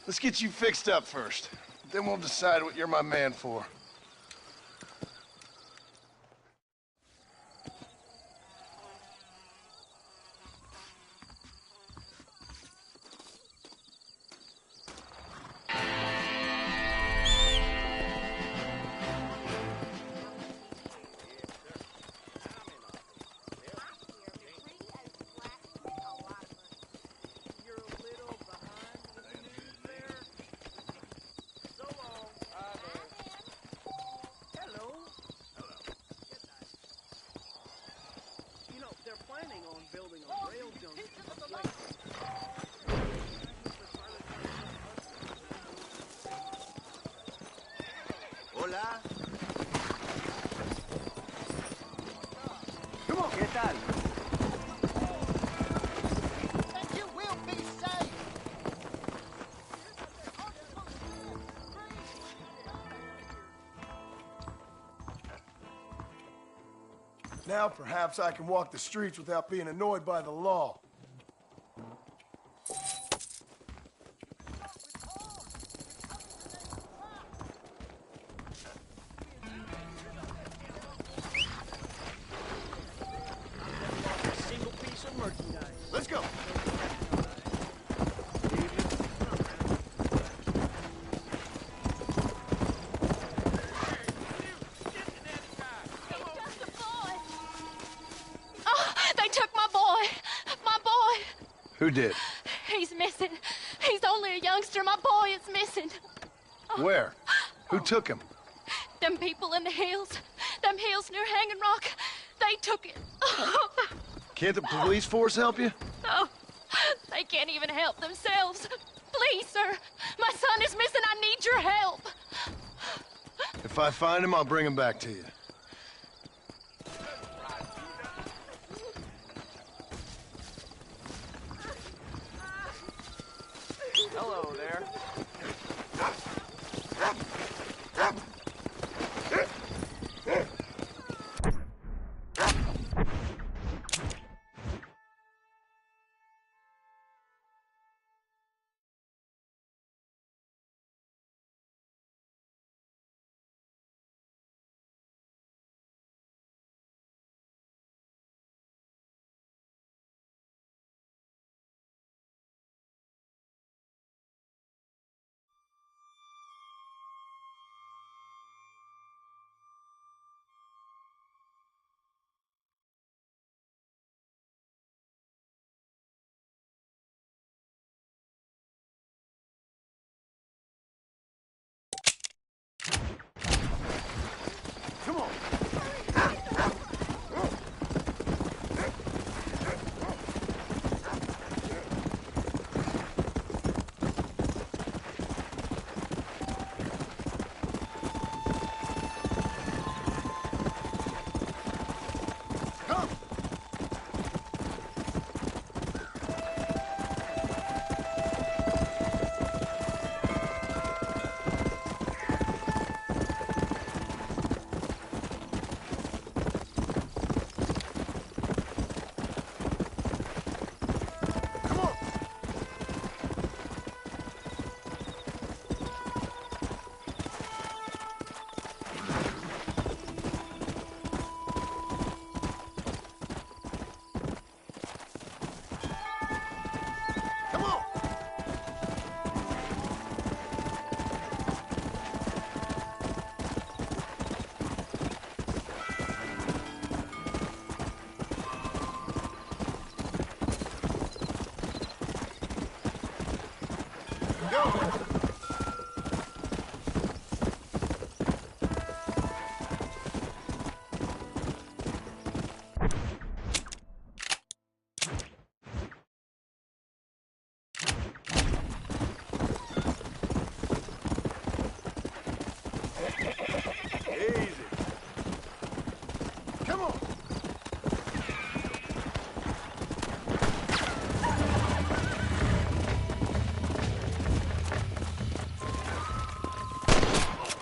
Speaker 5: Let's get you fixed up first. Then we'll decide what you're my man for.
Speaker 18: Hola. ¿Qué tal?
Speaker 19: And you will be safe.
Speaker 5: Now perhaps I can walk the streets without being annoyed by the law. Let's go.
Speaker 3: Oh, they took my boy.
Speaker 5: Who did?
Speaker 20: He's missing. He's only a youngster. My boy is missing.
Speaker 5: Where? Who took him?
Speaker 20: Them people in the hills. Them hills near Hanging Rock. They took it.
Speaker 5: Can't the police force help you?
Speaker 20: No. They can't even help themselves. Please, sir. My son is missing. I need your help.
Speaker 5: If I find him, I'll bring him back to you.
Speaker 17: Hello there.
Speaker 19: Come on.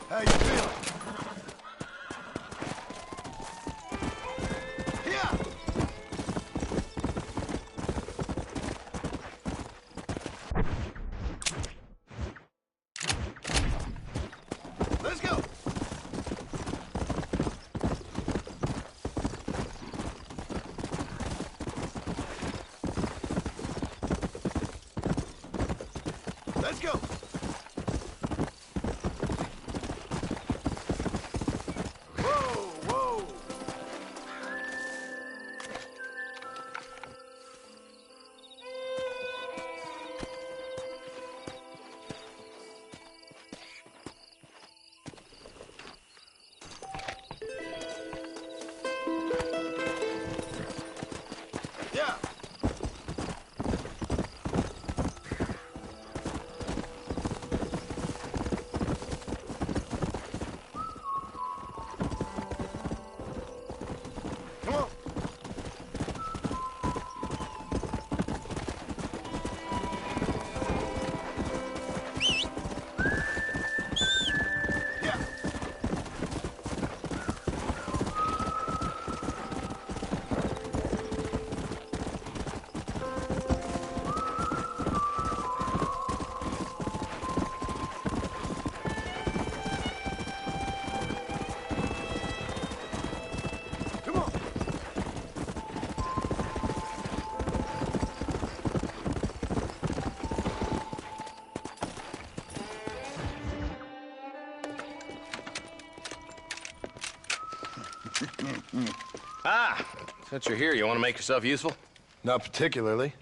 Speaker 5: How you feeling? Yeah. Let's go. Let's go.
Speaker 13: Since you're here, you want to make yourself useful?
Speaker 5: Not particularly.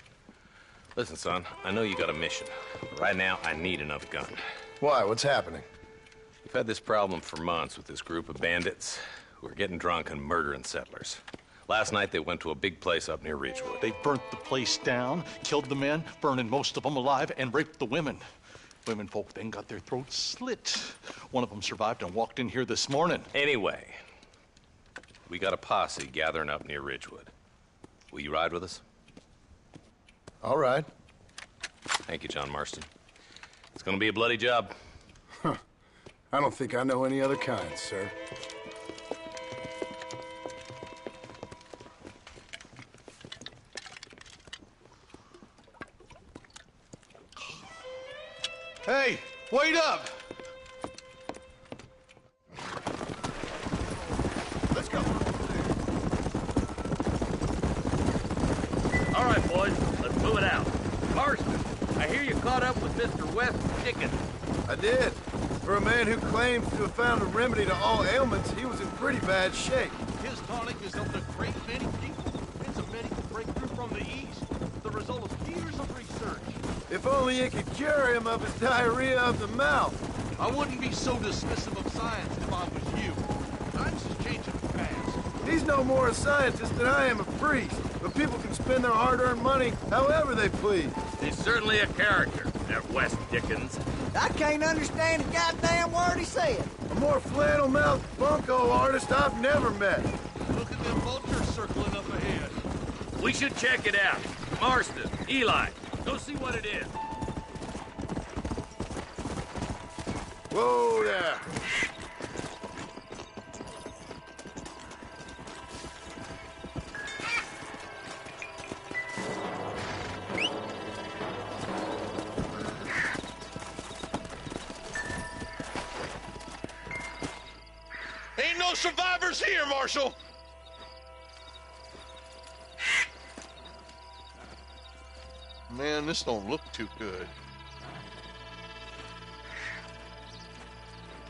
Speaker 13: Listen, son, I know you got a mission. But right now, I need another gun.
Speaker 5: Why? What's happening?
Speaker 13: We've had this problem for months with this group of bandits who are getting drunk and murdering settlers. Last night, they went to a big place up near Ridgewood.
Speaker 15: They burnt the place down, killed the men, burning most of them alive, and raped the women. Women folk then got their throats slit. One of them survived and walked in here this morning.
Speaker 13: Anyway, we got a posse gathering up near Ridgewood. Will you ride with us?
Speaker 5: All right.
Speaker 13: Thank you, John Marston. It's gonna be a bloody job.
Speaker 5: Huh. I don't think I know any other kind, sir.
Speaker 15: Hey, wait up!
Speaker 14: Let's go. All right, boys, let's move it out. Marston, I hear you caught up with Mr. West Dickens.
Speaker 5: I did. For a man who claims to have found a remedy to all ailments, he was in pretty bad shape.
Speaker 15: His tonic has helped a great many people. It's a medical breakthrough from the East, the result of years of research.
Speaker 5: If only it could cure him of his diarrhea of the mouth.
Speaker 15: I wouldn't be so dismissive of science if I was you. Times is changing fast.
Speaker 5: He's no more a scientist than I am a priest. But people can spend their hard-earned money however they please.
Speaker 14: He's certainly a character, that West Dickens.
Speaker 2: I can't understand a goddamn word he said.
Speaker 5: A more flannel-mouthed bunco artist I've never met.
Speaker 15: Look at them vultures circling up ahead.
Speaker 14: We should check it out. Marston, Eli, go see what it is.
Speaker 5: Whoa there.
Speaker 15: Ain't no survivors here, Marshal! Man, this don't look too good.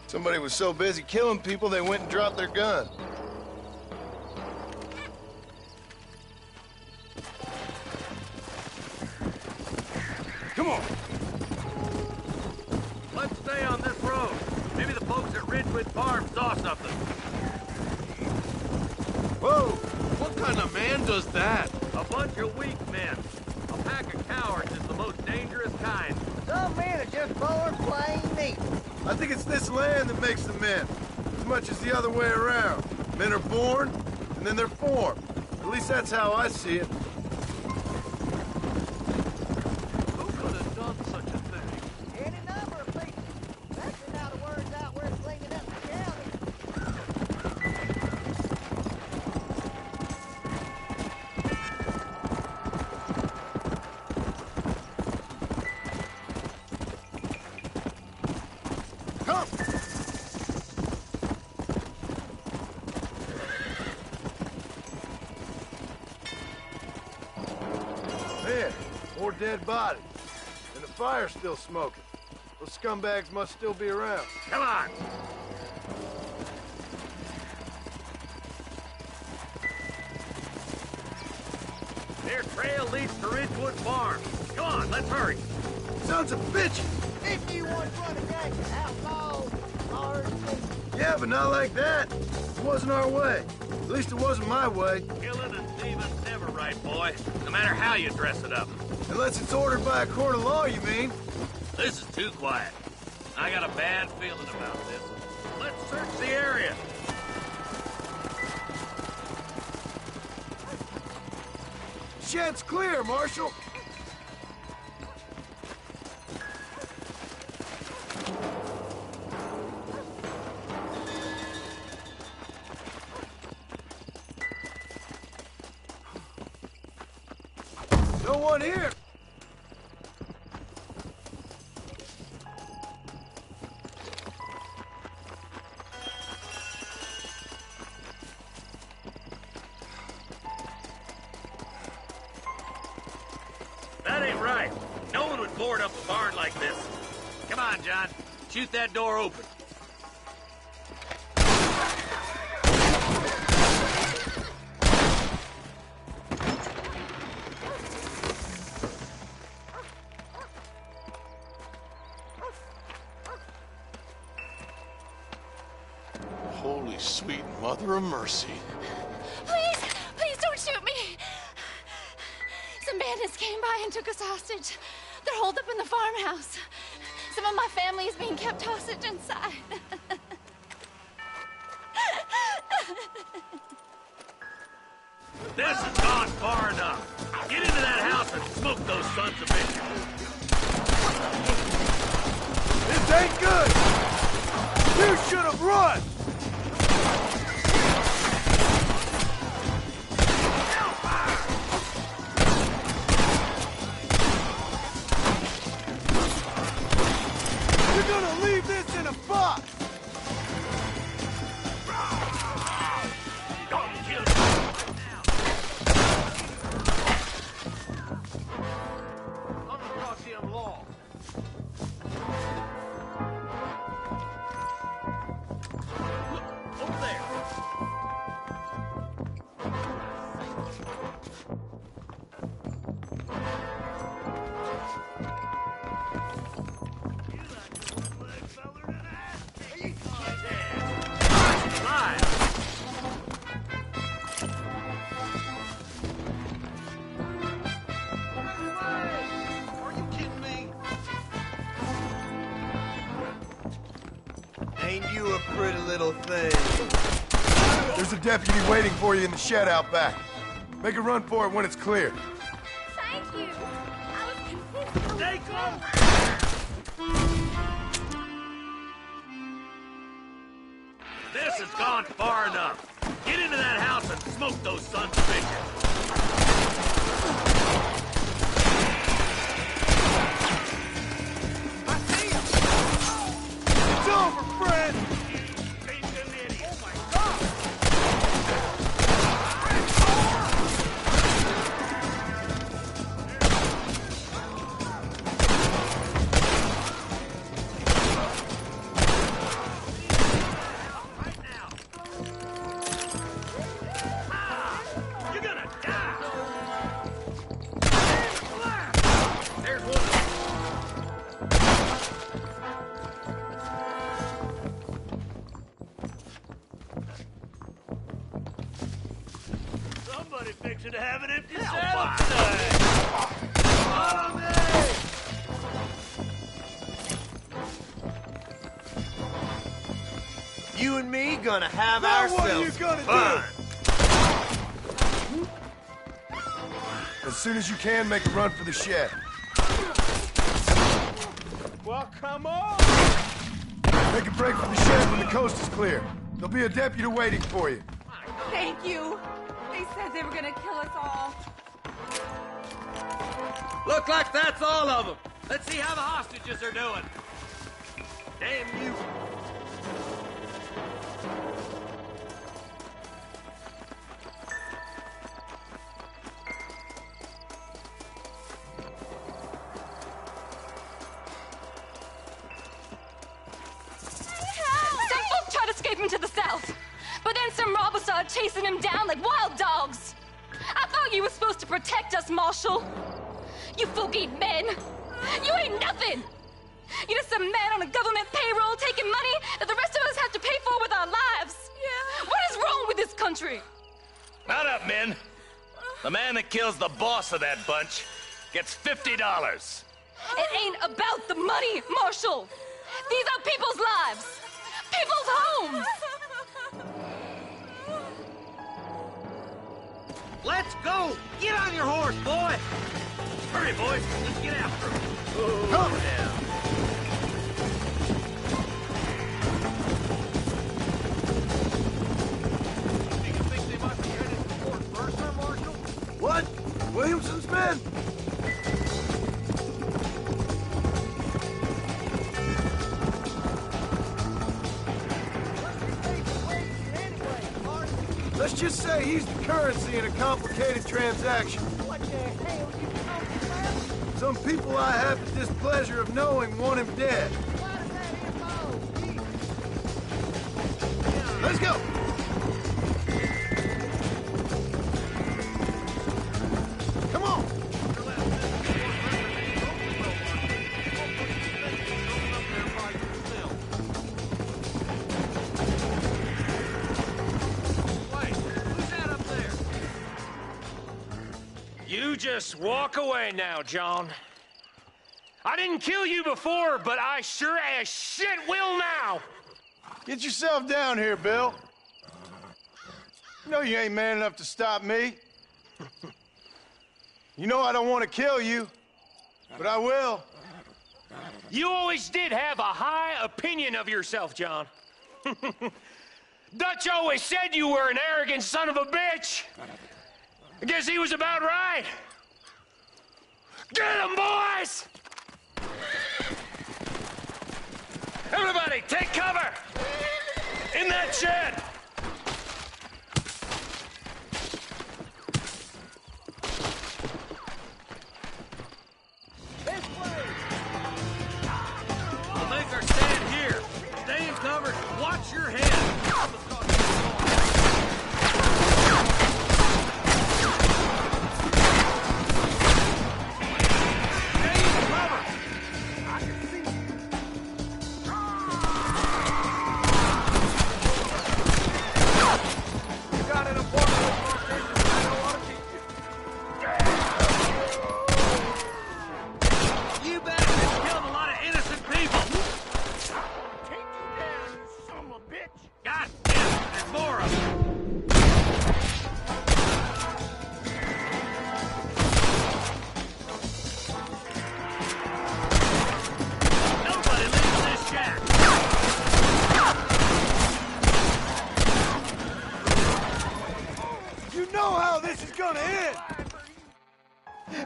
Speaker 5: Somebody was so busy killing people, they went and dropped their gun.
Speaker 14: Come on. Let's stay on this road. Maybe the folks at Ridgewood Farm saw something.
Speaker 5: Whoa!
Speaker 15: What kind of man does that?
Speaker 14: A bunch of weak men. A pack of cowards is the most dangerous kind.
Speaker 2: Some men are just born plain neat.
Speaker 5: I think it's this land that makes the men, as much as the other way around. Men are born, and then they're formed. At least that's how I see it.
Speaker 15: Who could have done such a thing?
Speaker 2: Any number of people. That's how the word's out where it's cleaning up the county.
Speaker 5: Come! Man, more dead bodies. And the fire's still smoking. Those scumbags must still be around.
Speaker 14: Come on! Their trail leads to Ridgewood Farm. Come on, let's hurry.
Speaker 5: Sons of bitches!
Speaker 2: If you want to run a gang of outlaws, hard
Speaker 5: Yeah, but not like that. It wasn't our way. At least it wasn't my way.
Speaker 14: Killing and thieving's never right, boy. No matter how you dress it up.
Speaker 5: Unless it's ordered by a court of law, you mean?
Speaker 14: This is too quiet. I got a bad feeling about this. Let's search the area.
Speaker 5: Shed's clear, Marshal. No one here.
Speaker 14: That ain't right. No one would board up a barn like this. Come on, John. Shoot that door open.
Speaker 15: sweet mother of mercy.
Speaker 20: Please, please don't shoot me. Some bandits came by and took us hostage. They're holed up in the farmhouse. Some of my family is being kept hostage inside.
Speaker 14: This has gone far enough. Get into that house and smoke those sons of bitches.
Speaker 19: This ain't good! You should have run! You're gonna leave this in a box!
Speaker 18: Ain't you a pretty little thing?
Speaker 5: There's a deputy waiting for you in the shed out back. Make a run for it when it's clear.
Speaker 3: Thank you. I was confused.
Speaker 14: Stay close! This has gone far enough. Get into that house and smoke those sons of bitches.
Speaker 19: It's over, friend!
Speaker 14: Fixing to have an empty saddle tonight. Follow me!
Speaker 18: You and me gonna have
Speaker 19: Now
Speaker 18: ourselves
Speaker 19: what are you gonna
Speaker 18: fun.
Speaker 5: As soon as you can, make a run for the shed.
Speaker 19: Well, come on!
Speaker 5: Make a break for the shed when the coast is clear. There'll be a deputy waiting for you.
Speaker 9: Thank you. They said they were gonna kill us all.
Speaker 14: Look like that's all of them. Let's see how the hostages are doing. Damn you.
Speaker 20: Some folk tried escaping to the south, but then some robbers started chasing him down like wild dogs. I thought you were supposed to protect us, Marshal. You folk ain't men. You ain't nothing. You're just a man on a government payroll taking money that the rest of us have to pay for with our lives. Yeah. What is wrong with this country?
Speaker 14: Mount up, men. The man that kills the boss of that bunch gets $50.
Speaker 20: It ain't about the money, Marshal. These are people's lives. People's homes.
Speaker 14: Let's go! Get on your horse, boy! Hurry, boys. Let's get after him. Come down.
Speaker 19: Do you think they might be headed toward Mercer, Marshal? What? Williamson's men? Let's just say he's the currency in a complicated transaction.
Speaker 2: What the hell you talking about?
Speaker 19: Some people I have the displeasure of knowing want him dead.
Speaker 2: Why does that involve?
Speaker 19: Let's go! Come on!
Speaker 7: just walk away now, John. I didn't kill you before, but I sure as shit will now.
Speaker 5: Get yourself down here, Bill. You know you ain't man enough to stop me. You know I don't want to kill you, but I will.
Speaker 7: You always did have a high opinion of yourself, John. Dutch always said you were an arrogant son of a bitch. I guess he was about right. Get him, boys! Everybody, take cover! In that shed!
Speaker 14: We'll make our stand here. Stay in cover. Watch your head.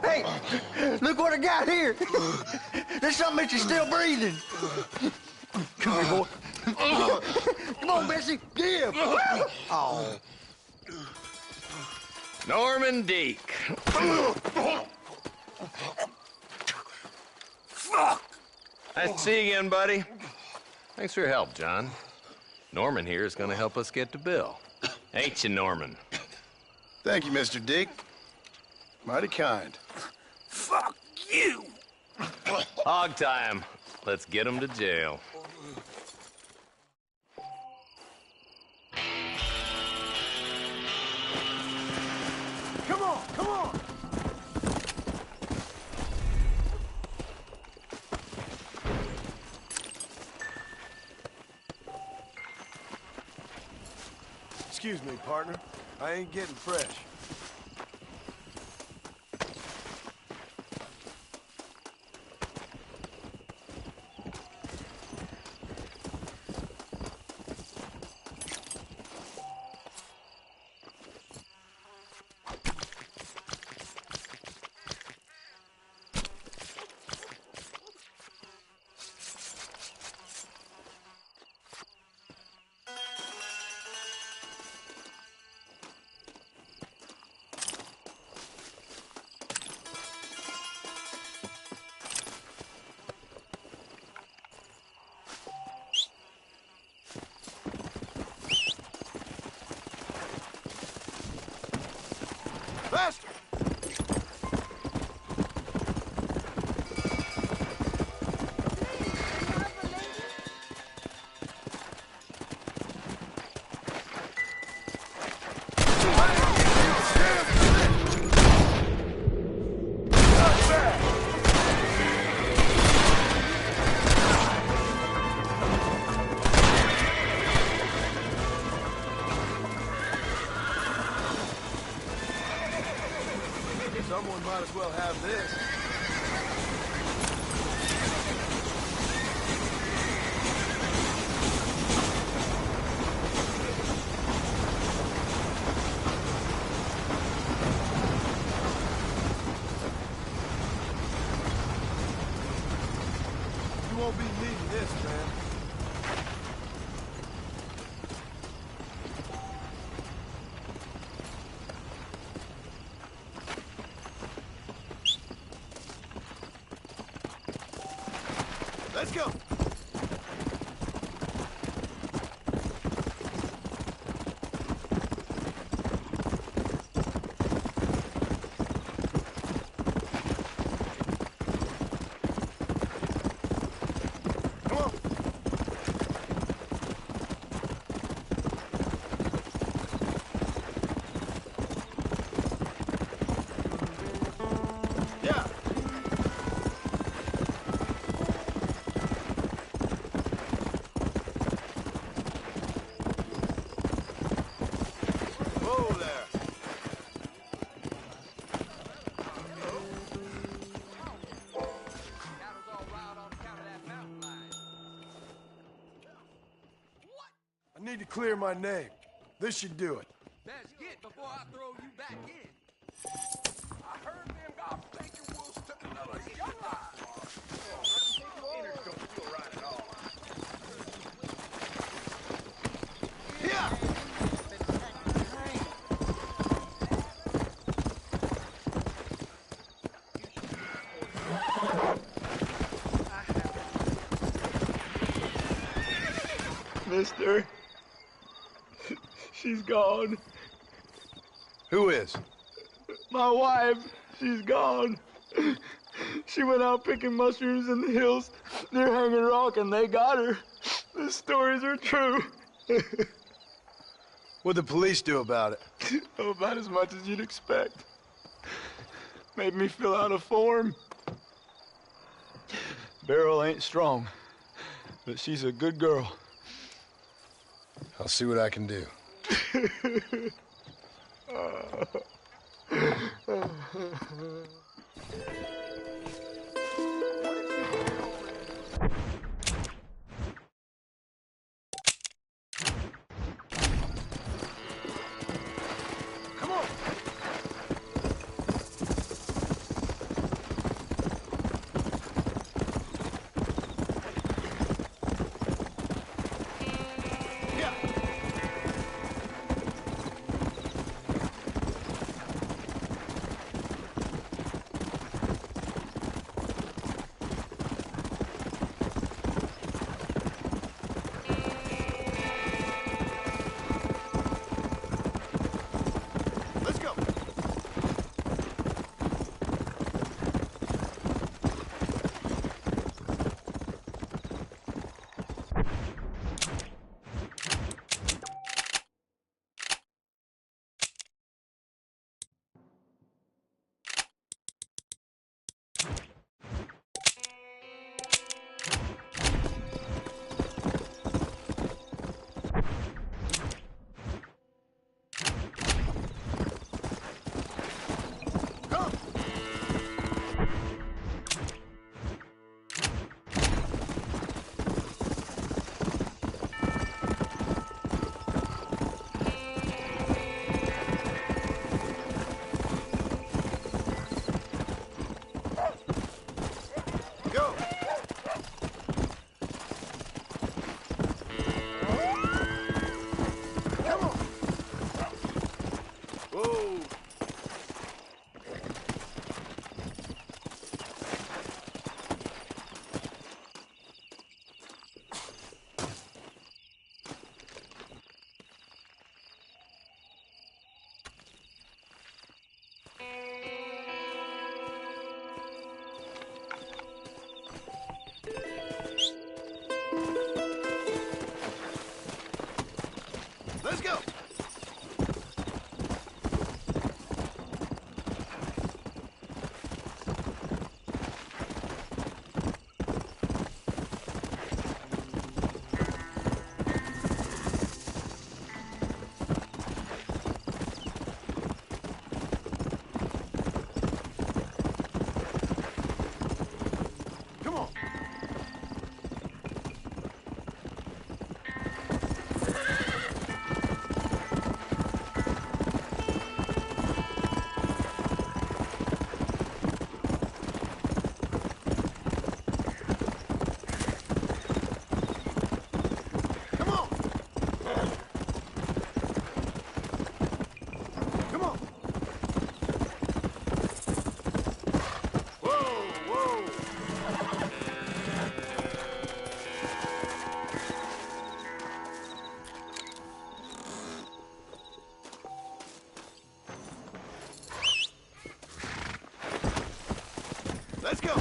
Speaker 2: Hey, look what I got here. There's something that you're still breathing. Come here, boy. Come on, Bessie. Give. Oh.
Speaker 13: Norman Deek.
Speaker 2: Fuck.
Speaker 13: Nice to see you again, buddy. Thanks for your help, John. Norman here is going to help us get to Bill. Ain't you, Norman?
Speaker 5: Thank you, Mr. Deek. Mighty kind.
Speaker 2: Fuck you.
Speaker 13: Hog time. Let's get him to jail.
Speaker 19: Come on, come on!
Speaker 5: Excuse me, partner. I ain't getting fresh.
Speaker 19: Faster!
Speaker 5: Someone might as well have this. You won't be needing this, man. Let's go. Come on. need to clear my name. This should do it.
Speaker 4: Best get before I throw you back in. I heard them gobsmacker wolves took another young life. Inners don't feel right at all.
Speaker 5: Yeah!
Speaker 21: Mister, she's gone.
Speaker 5: Who is?
Speaker 21: My wife, she's gone. She went out picking mushrooms in the hills near Hanging Rock, and they got her. The stories are true.
Speaker 5: What'd the police do about it?
Speaker 21: Oh, about as much as you'd expect. Made me fill out a form. Beryl ain't strong, but she's a good girl.
Speaker 5: I'll see what I can do. Let's go! Let's go!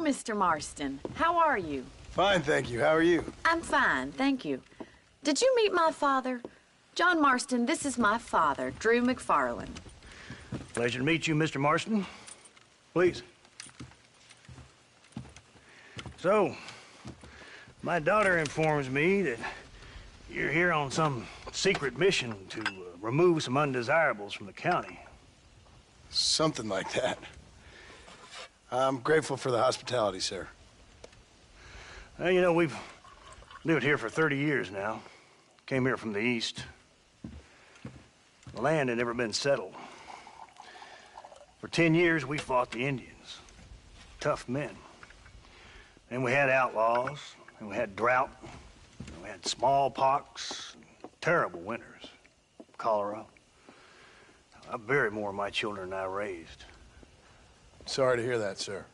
Speaker 11: Mr. Marston. How are you?
Speaker 5: Fine, thank you. How are you?
Speaker 11: I'm fine, thank you. Did you meet my father? John Marston, this is my father, Drew McFarland.
Speaker 1: Pleasure to meet you, Mr. Marston. Please. So, my daughter informs me that you're here on some secret mission to remove some undesirables from the county.
Speaker 5: Something like that. I'm grateful for the hospitality, sir.
Speaker 1: Well, you know, we've lived here for 30 years now. Came here from the east. The land had never been settled. For 10 years, we fought the Indians. Tough men. Then we had outlaws, and we had drought, and we had smallpox, and terrible winters, cholera. I buried more of my children than I raised.
Speaker 5: Sorry to hear that, sir.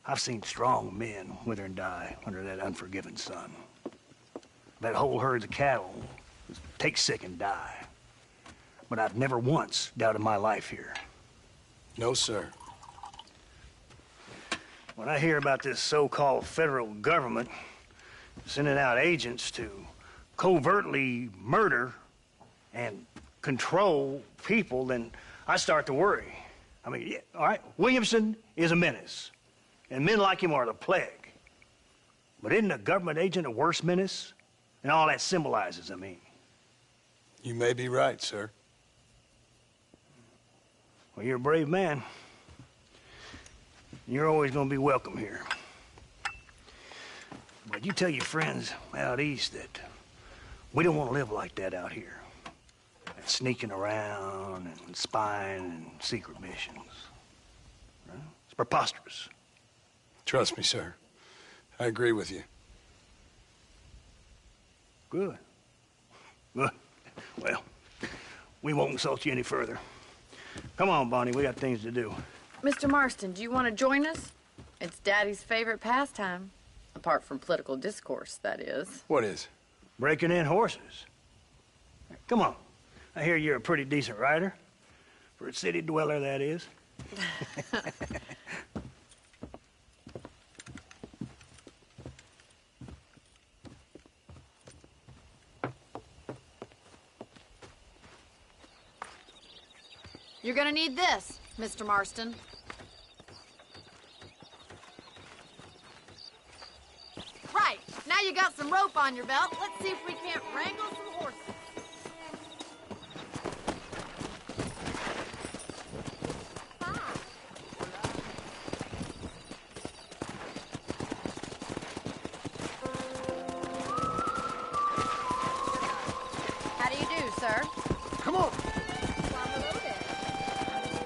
Speaker 1: I've seen strong men wither and die under that unforgiving sun. That whole herds of cattle take sick and die. But I've never once doubted my life here.
Speaker 5: No, sir.
Speaker 1: When I hear about this so-called federal government sending out agents to covertly murder and control people, then I start to worry. I mean, yeah, all right, Williamson is a menace, and men like him are the plague. But isn't a government agent a worse menace? And all that symbolizes, I mean.
Speaker 5: You may be right, sir.
Speaker 1: Well, you're a brave man. You're always going to be welcome here. But you tell your friends out east that we don't want to live like that out here. That sneaking around and spying and secret missions. Right? It's preposterous.
Speaker 5: Trust me, sir. I agree with you.
Speaker 1: Good. Good. Well, we won't insult you any further. Come on, Bonnie, we got things to do.
Speaker 11: Mr. Marston, do you want to join us? It's Daddy's favorite pastime. Apart from political discourse, that is.
Speaker 5: What is?
Speaker 1: Breaking in horses. Come on. I hear you're a pretty decent rider. For a city dweller, that is.
Speaker 11: You're gonna need this, Mr. Marston. Right, now you got some rope on your belt. Let's see if we can't wrangle some horses. How do you do, sir?
Speaker 5: Come on.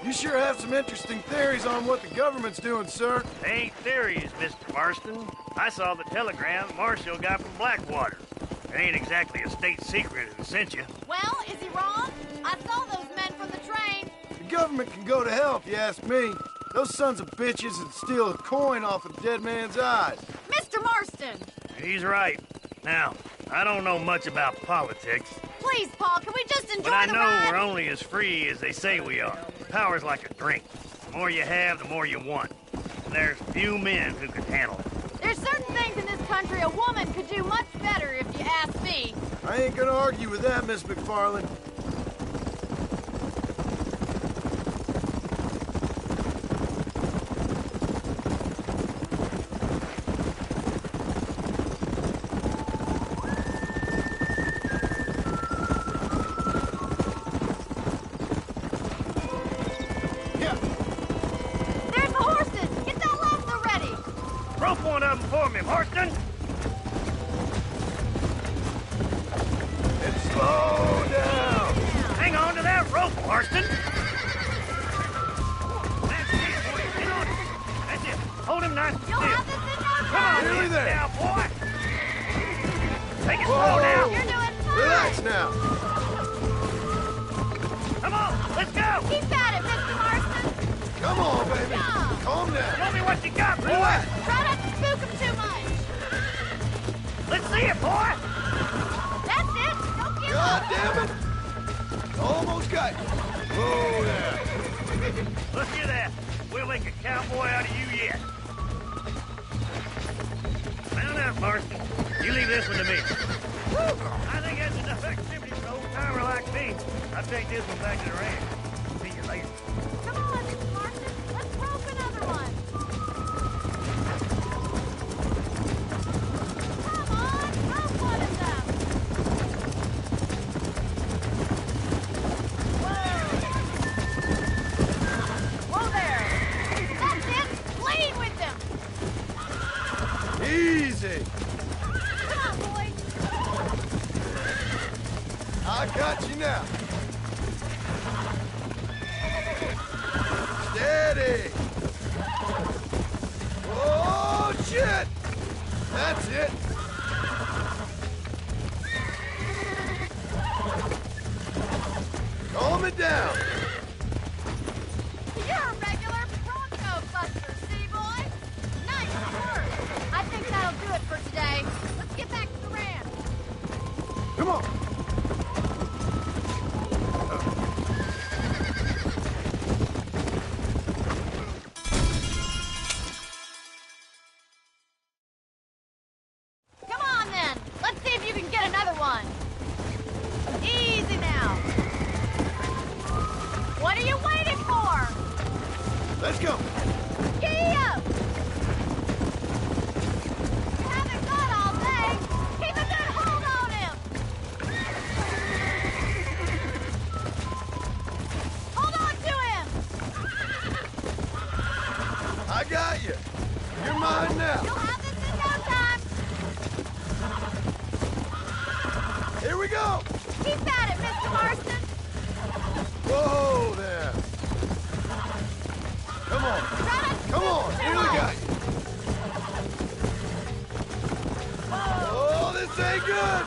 Speaker 5: You sure have some interesting theories on what the government's doing, sir.
Speaker 1: They ain't theories, Mr. Marston. I saw the telegram Marshall got from Blackwater. It ain't exactly a state secret if it sent you.
Speaker 11: Well, is he wrong? I saw those men from the train.
Speaker 5: The government can go to hell if you ask me. Those sons of bitches would steal a coin off a dead man's eyes.
Speaker 11: Mr. Marston!
Speaker 1: He's right. Now, I don't know much about politics,
Speaker 11: Please, Paul, can we just enjoy
Speaker 1: but I
Speaker 11: the
Speaker 1: know
Speaker 11: ride?
Speaker 1: we're only as free as they say we are. Power's like a drink. The more you have, the more you want. And there's few men who can handle it.
Speaker 11: There's certain things in this country a woman could do much better if you ask me.
Speaker 5: I ain't gonna argue with that, Miss McFarland.
Speaker 11: There's the horses! Get that lasso ready!
Speaker 1: Rope one of them for me, Marston!
Speaker 5: And slow down!
Speaker 1: Hang on to that rope, Marston! That's it, boy. Get on it. That's it. Hold him nice and still. Come on,
Speaker 5: Nearly there.
Speaker 1: now, boy! Take it
Speaker 5: Whoa.
Speaker 1: slow now!
Speaker 11: You're doing fine!
Speaker 5: Relax now.
Speaker 1: Come on, let's go!
Speaker 11: Keep at it, Mr. Marston!
Speaker 5: Come on, baby. Calm down.
Speaker 1: Show me what you got, boy!
Speaker 5: Relax.
Speaker 11: Try not to spook him too much!
Speaker 1: Let's see it, boy!
Speaker 11: That's it! Don't give
Speaker 5: God
Speaker 11: up!
Speaker 5: damn it. Almost got you. Slow down.
Speaker 1: Look at that. We'll make a cowboy out of you yet. Marston, you leave this one to me. I think that's enough activity for an old-timer like me. I'll take this one back to the ranch. See you later.
Speaker 20: Come on, Mr. Marston. Let's rope another one. Come on, rope one of them. Whoa there. That's it. Lean with them.
Speaker 5: Easy.
Speaker 20: Come on, boys.
Speaker 5: I got you now. Steady. Oh, shit. That's it. Calm it down.
Speaker 20: You're a regular Bronco buster, C-boy. Nice work. I think that'll do it for today. Let's get back to the ranch.
Speaker 5: Come on.
Speaker 20: Come on, then. Let's see if you can get another one. Easy now. What are you waiting for?
Speaker 5: Let's go.
Speaker 20: Giddy up! You haven't got all day. Keep a good hold on him. Hold on to him.
Speaker 5: I got you. You're mine now.
Speaker 20: You'll have this in no time.
Speaker 5: Here we go.
Speaker 20: Keep at it, Mr. Marston.
Speaker 5: Whoa there. Come on. Come on. Here we got you. Oh, this ain't good.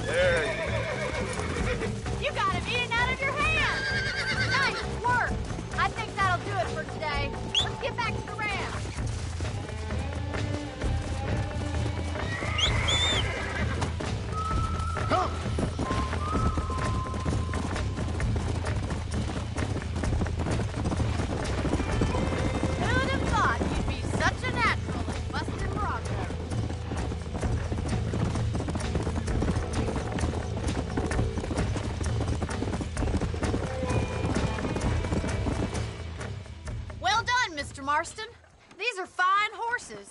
Speaker 5: There you go.
Speaker 20: You got him eating out of your hand. Nice work. I think that'll do it for today. Let's get back to the ranch.
Speaker 5: Come.
Speaker 20: Who'd have thought you'd be such a natural at busting Broncos? Well done, Mr. Marston. These are fine horses.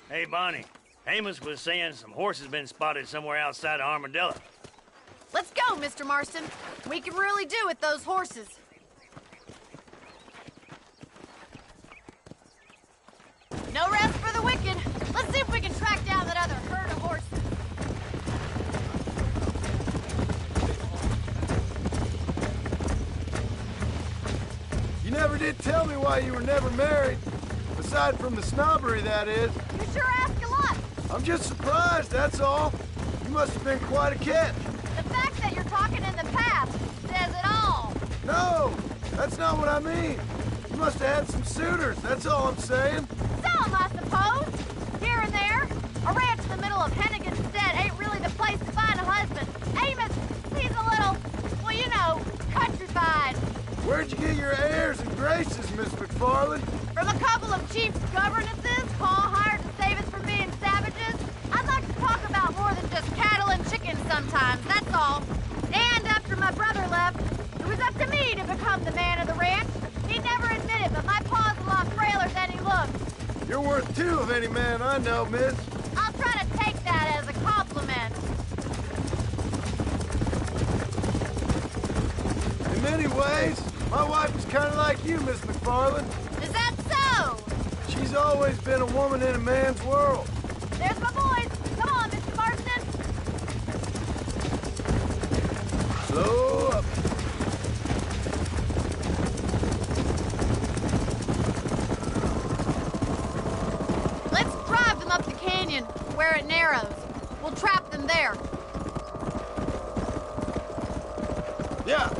Speaker 1: Hey, Bonnie. Amos was saying some horses been spotted somewhere outside of Armadillo.
Speaker 20: Let's go, Mr. Marston. We can really do with those horses. No rest for the wicked. Let's see if we can track down that other herd of horses.
Speaker 5: You never did tell me why you were never married. Aside from the snobbery, that is.
Speaker 20: You sure ask a lot.
Speaker 5: I'm just surprised, that's all. You must have been quite a catch.
Speaker 20: The fact that you're talking in the past says it all.
Speaker 5: No, that's not what I mean. You must have had some suitors, that's all I'm saying.
Speaker 20: Some, I suppose. Here and there. A ranch in the middle of Hennigan's Stead ain't really the place to find a husband. Amos, he's a little, well, you know, countrified.
Speaker 5: Where'd you get your airs and graces, Miss McFarland?
Speaker 20: From a couple of chief governesses Paul hired to save us from being savages. I'd like to talk about more than just cattle and chickens sometimes, that's all. And after my brother left, it was up to me to become the man of the ranch. He never admitted, but my paw's a lot frailer than he looks.
Speaker 5: You're worth two of any man I know, miss.
Speaker 20: I'll try to take that as a compliment.
Speaker 5: In many ways, my wife was kind of like you, Miss McFarland.
Speaker 20: Is that so?
Speaker 5: She's always been a woman in a man's world.
Speaker 20: There's my boys. Come on, Mr. Marston.
Speaker 5: Slow up.
Speaker 20: Let's drive them up the canyon where it narrows. We'll trap them there.
Speaker 5: Yeah.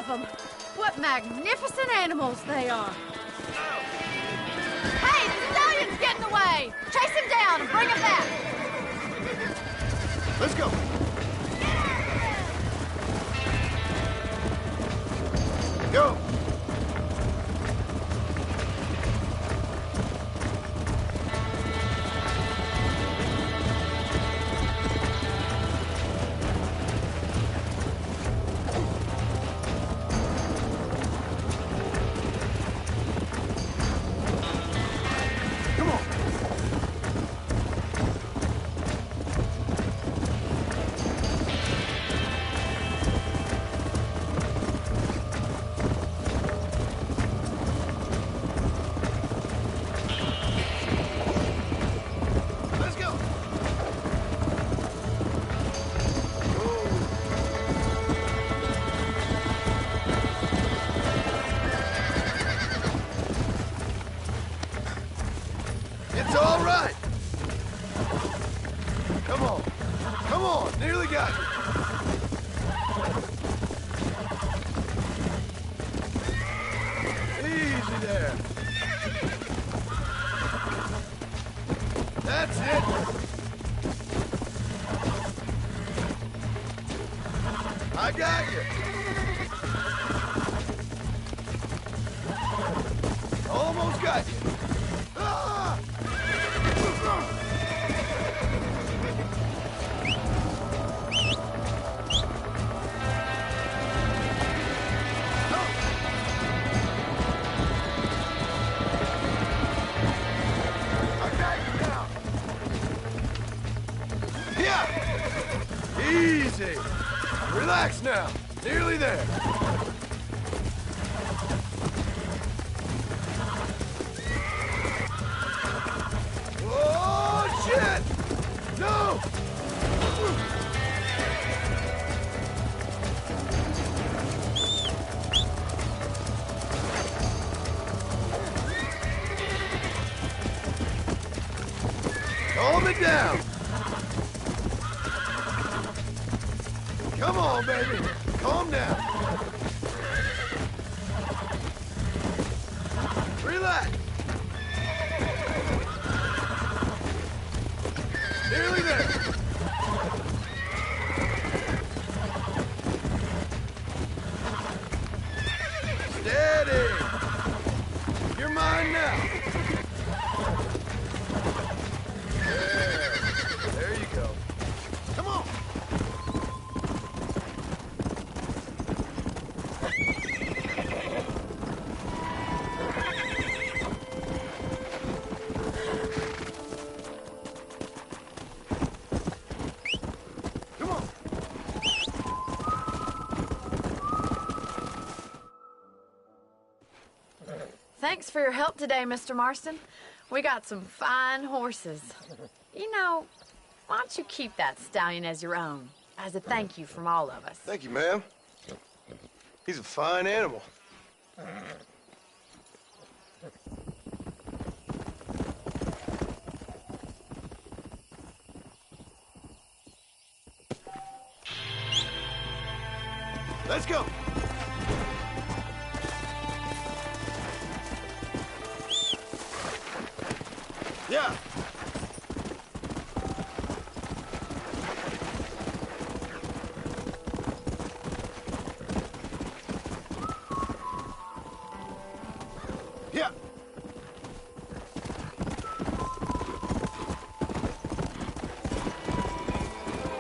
Speaker 11: of them. What magnificent animals they are. Hey, the stallion's getting away. Chase him down and bring him back.
Speaker 5: Let's go. Go. It's all right. Come on. Come on. Nearly got you. Easy there. That's it. I got you. Almost got you. Ah! Easy. Relax now. Nearly there. Oh, shit! No! Calm it down. Come on, baby. Calm down. Relax. Nearly there. Steady. You're mine now. There you go. Come on.
Speaker 11: Thanks for your help today, Mr. Marston. We got some fine horses. You know, why don't you keep that stallion as your own, as a thank you from all of us?
Speaker 5: Thank you, ma'am. He's a fine animal. Let's go. Yeah. Yeah.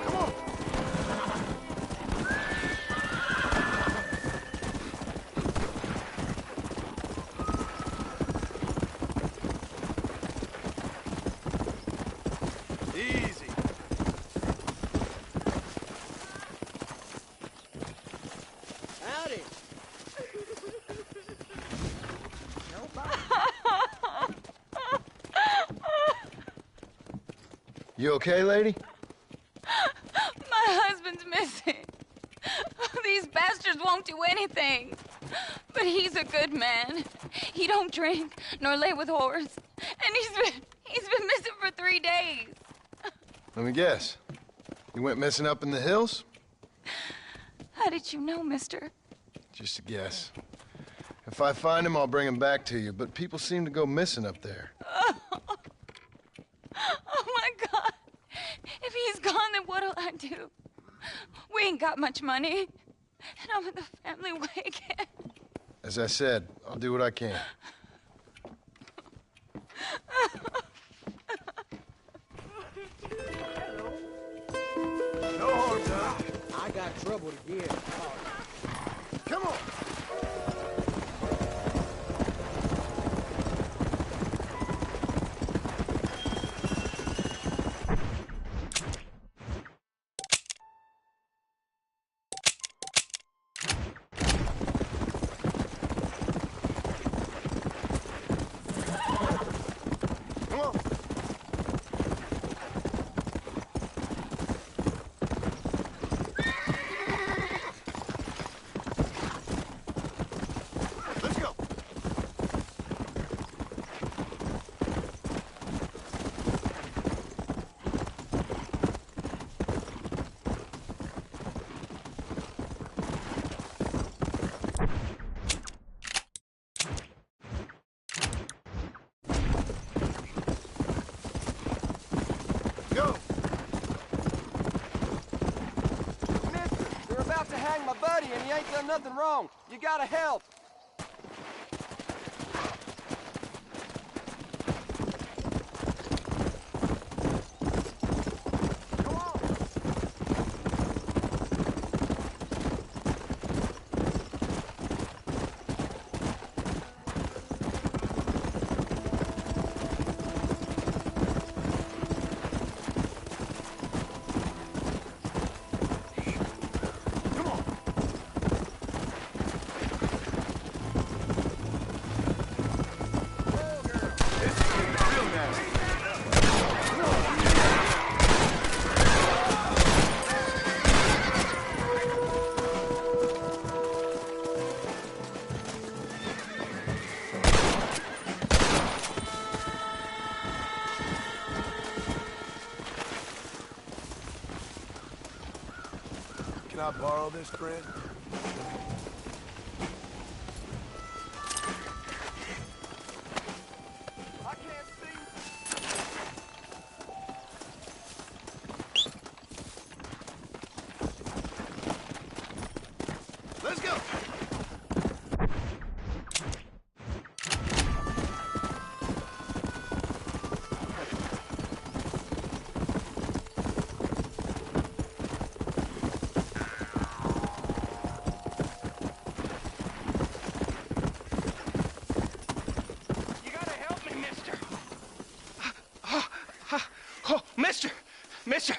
Speaker 5: Come on. Easy.
Speaker 2: Howdy.
Speaker 5: You okay, lady?
Speaker 20: My husband's missing. These bastards won't do anything. But he's a good man. He don't drink nor lay with whores. And he's been missing for 3 days.
Speaker 5: Let me guess. You went missing up in the hills?
Speaker 20: How did you know, mister?
Speaker 5: Just a guess. If I find him, I'll bring him back to you, but people seem to go missing up there.
Speaker 9: Oh my God. If he's gone, then what'll I do? We ain't got much money. And I'm in the family way again.
Speaker 5: As I said, I'll do what I can.
Speaker 19: No harm done. I got trouble to give. Come on.
Speaker 17: My buddy, and he ain't done nothing wrong. You gotta help.
Speaker 19: Can I borrow this, friend? I can't see. Let's go.
Speaker 7: Mister,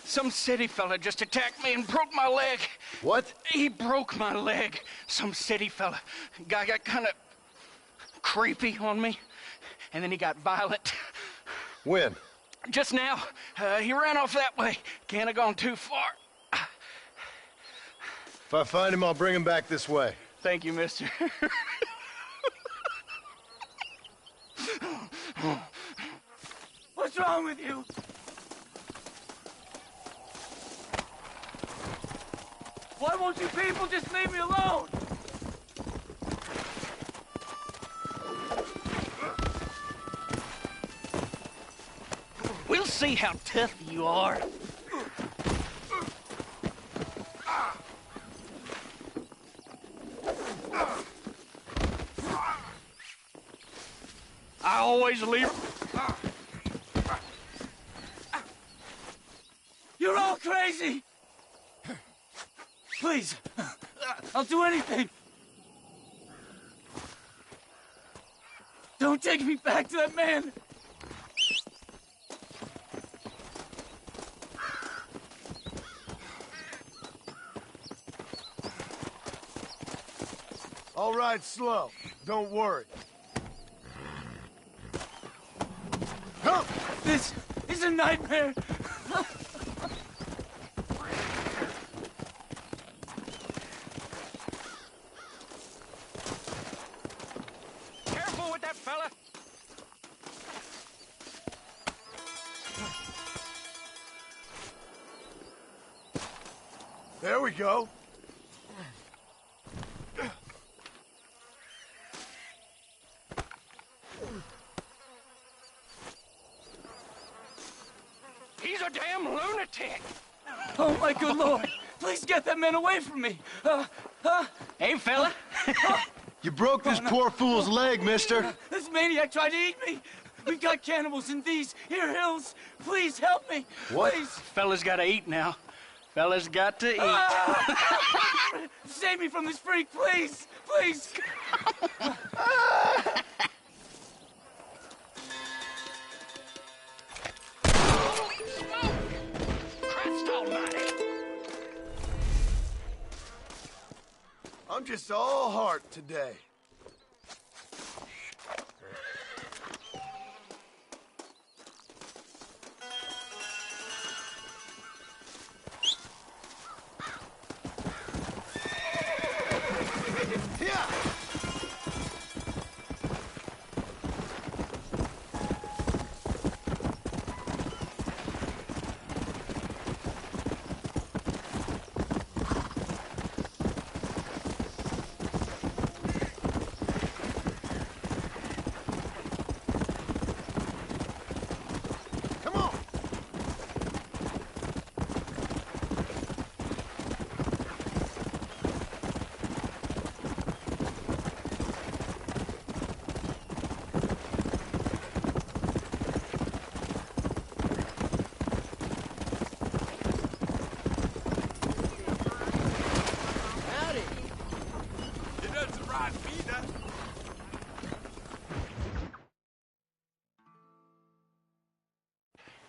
Speaker 7: some city fella just attacked me and broke my leg.
Speaker 5: What?
Speaker 7: He broke my leg. Some city fella. Guy got kind of creepy on me, and then he got violent.
Speaker 5: When?
Speaker 7: Just now. He ran off that way. Can't have gone too far.
Speaker 5: If I find him, I'll bring him back this way.
Speaker 7: Thank you, mister.
Speaker 14: What's wrong with you? Why won't you people just leave me alone?
Speaker 7: We'll see how tough you are. I always leave.
Speaker 14: You're all crazy! Please, I'll do anything. Don't take me back to that man.
Speaker 19: All right, slow. Don't worry.
Speaker 14: Help! This is a nightmare.
Speaker 7: Careful with that fella.
Speaker 19: There we go.
Speaker 7: He's a damn lunatic.
Speaker 21: Oh, my good Lord. Please get that man away from me.
Speaker 7: Hey, fella.
Speaker 5: You broke this poor fool's leg, mister.
Speaker 21: This maniac tried to eat me. We've got cannibals in these here hills. Please help me.
Speaker 1: What?
Speaker 21: Please.
Speaker 1: Fella's gotta eat now. Fella's got to eat.
Speaker 21: Save me from this freak, please. Please.
Speaker 5: I'm just all heart today.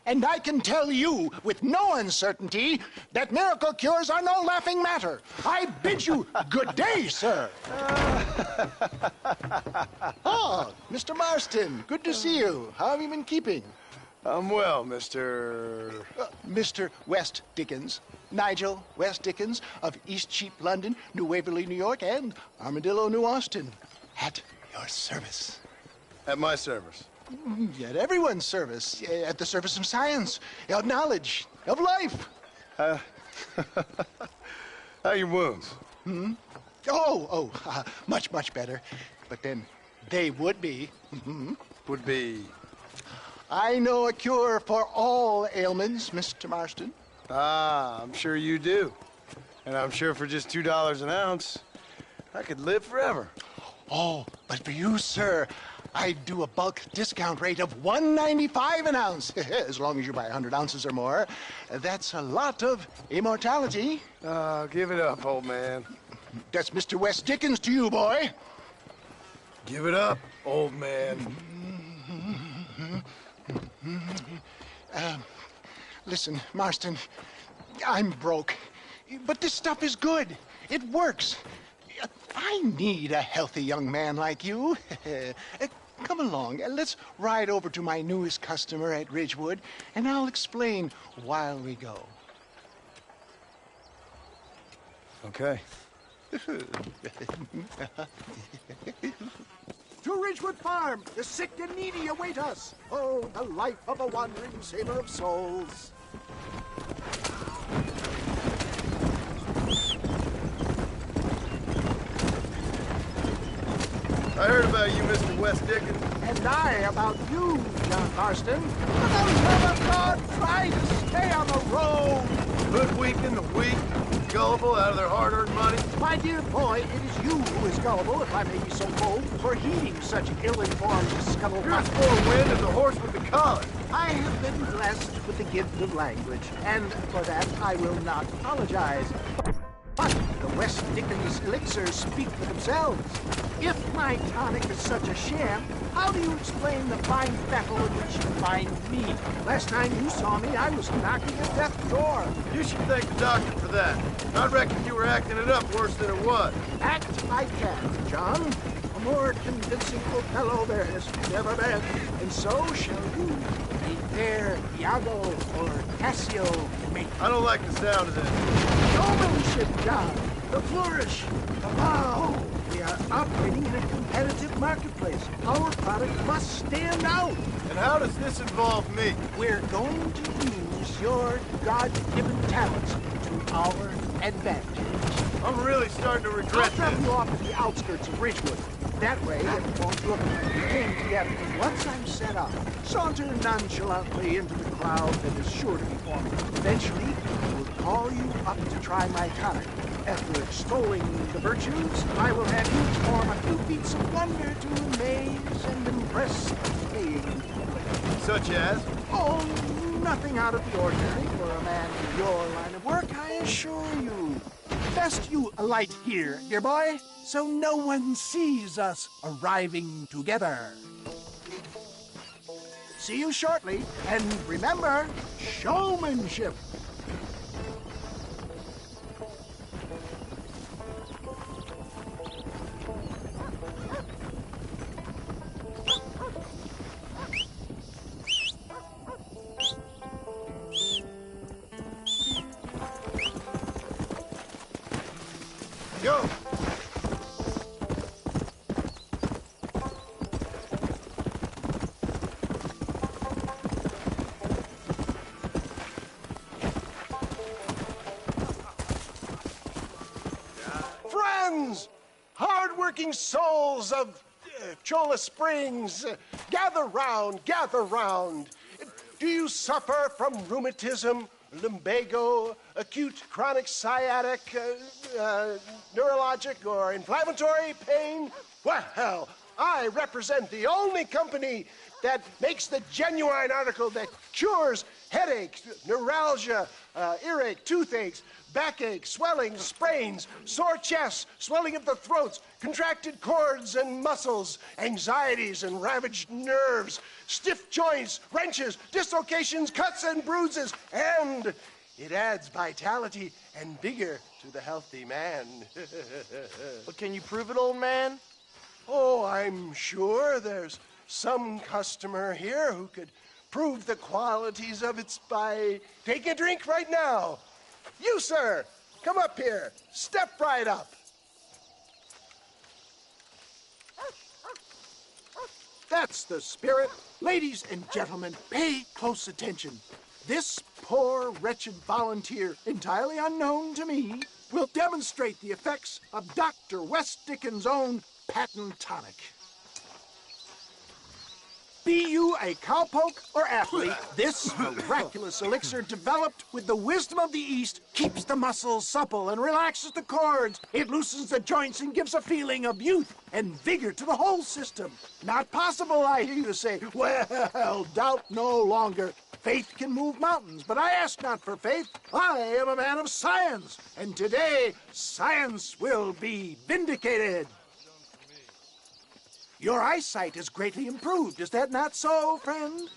Speaker 19: And I can tell you with no uncertainty that miracle cures are no laughing matter. I bid you good day, sir. Oh, Mr. Marston, good to see you. How have you been keeping?
Speaker 5: I'm well, Mr.
Speaker 19: Mr. West Dickens. Nigel West Dickens of Eastcheap, London, New Waverly, New York, and Armadillo, New Austin. At your service.
Speaker 5: At my service.
Speaker 19: At everyone's service. At the service of science, of knowledge, of life.
Speaker 5: How are your wounds?
Speaker 19: Much, much better. But then they would be.
Speaker 5: Would be?
Speaker 19: I know a cure for all ailments, Mr. Marston.
Speaker 5: Ah, I'm sure you do. And I'm sure for just $2 an ounce, I could live forever.
Speaker 19: Oh, but for you, sir, I'd do a bulk discount rate of $1.95 an ounce, as long as you buy 100 ounces or more. That's a lot of immortality.
Speaker 5: Give it up, old man.
Speaker 19: That's Mr. West Dickens to you, boy.
Speaker 5: Give it up, old man.
Speaker 19: Listen, Marston, I'm broke, but this stuff is good. It works. I need a healthy young man like you. Come along, let's ride over to my newest customer at Ridgewood, and I'll explain while we go.
Speaker 5: Okay.
Speaker 19: To Ridgewood Farm, the sick and needy await us. Oh, the life of a wandering sailor of souls.
Speaker 5: I heard about you, Mr. West Dickens.
Speaker 19: And I about you, John Marston. For those who of God try to stay on the road.
Speaker 5: Hoodwinking the weak, gullible out of their hard-earned money.
Speaker 19: My dear boy, it is you who is gullible, if I may be so bold, for heeding such ill-informed scuttlebutt.
Speaker 5: You're as forewind as the horse with the collar.
Speaker 19: I have been blessed with the gift of language, and for that I will not apologize. But the West Dickens elixirs speak for themselves. If my tonic is such a sham, how do you explain the fine battle in which you find me? Last time you saw me, I was knocking at death's door.
Speaker 5: You should thank the doctor for that. I reckon you were acting it up worse than it was.
Speaker 19: Act I can, John. A more convincing fellow there has never been, and so shall you. A fair Iago or Cassio make.
Speaker 5: I don't like the sound of this.
Speaker 19: Showmanship, John. The flourish. The vow. We are operating in a competitive marketplace. Our product must stand out.
Speaker 5: And how does this involve me?
Speaker 19: We're going to use your God-given talents to our advantage.
Speaker 5: I'm really starting to regret
Speaker 19: I'll drop
Speaker 5: this.
Speaker 19: you off at the outskirts of Ridgewood. That way, it won't look like we came together. Once I'm set up, Saunter nonchalantly into the crowd that is sure to be forming. Eventually, I will call you up to try my tonic. After extolling the virtues, I will have you perform a few feats of wonder to amaze and impress the paying public.
Speaker 5: Such as?
Speaker 19: Oh, nothing out of the ordinary for a man in your line of work, I assure you. Best you alight here, dear boy, so no one sees us arriving together. See you shortly, and remember, showmanship.
Speaker 5: Go!
Speaker 10: Friends, hard-working souls of Cholla Springs, gather round, gather round. Do you suffer from rheumatism, lumbago, acute chronic sciatic, neurologic, or inflammatory pain? Well, I represent the only company that makes the genuine article that cures headaches, neuralgia, earache, toothaches, backache, swelling, sprains, sore chests, swelling of the throats, contracted cords and muscles, anxieties and ravaged nerves, stiff joints, wrenches, dislocations, cuts and bruises, and it adds vitality and vigor to the healthy man.
Speaker 17: But can you prove it, old man?
Speaker 10: Oh, I'm sure there's some customer here who could prove the qualities of it by taking a drink right now. You, sir, come up here. Step right up.
Speaker 19: That's the spirit. Ladies and gentlemen, pay close attention. This poor, wretched volunteer, entirely unknown to me, will demonstrate the effects of Dr. West Dickens' own patent tonic. Be you a cowpoke or athlete, this miraculous elixir developed with the wisdom of the East keeps the muscles supple and relaxes the cords. It loosens the joints and gives a feeling of youth and vigor to the whole system. Not possible, I hear you say. Well, doubt no longer. Faith can move mountains, but I ask not for faith. I am a man of science, and today science will be vindicated. Your eyesight is greatly improved. Is that not so, friend?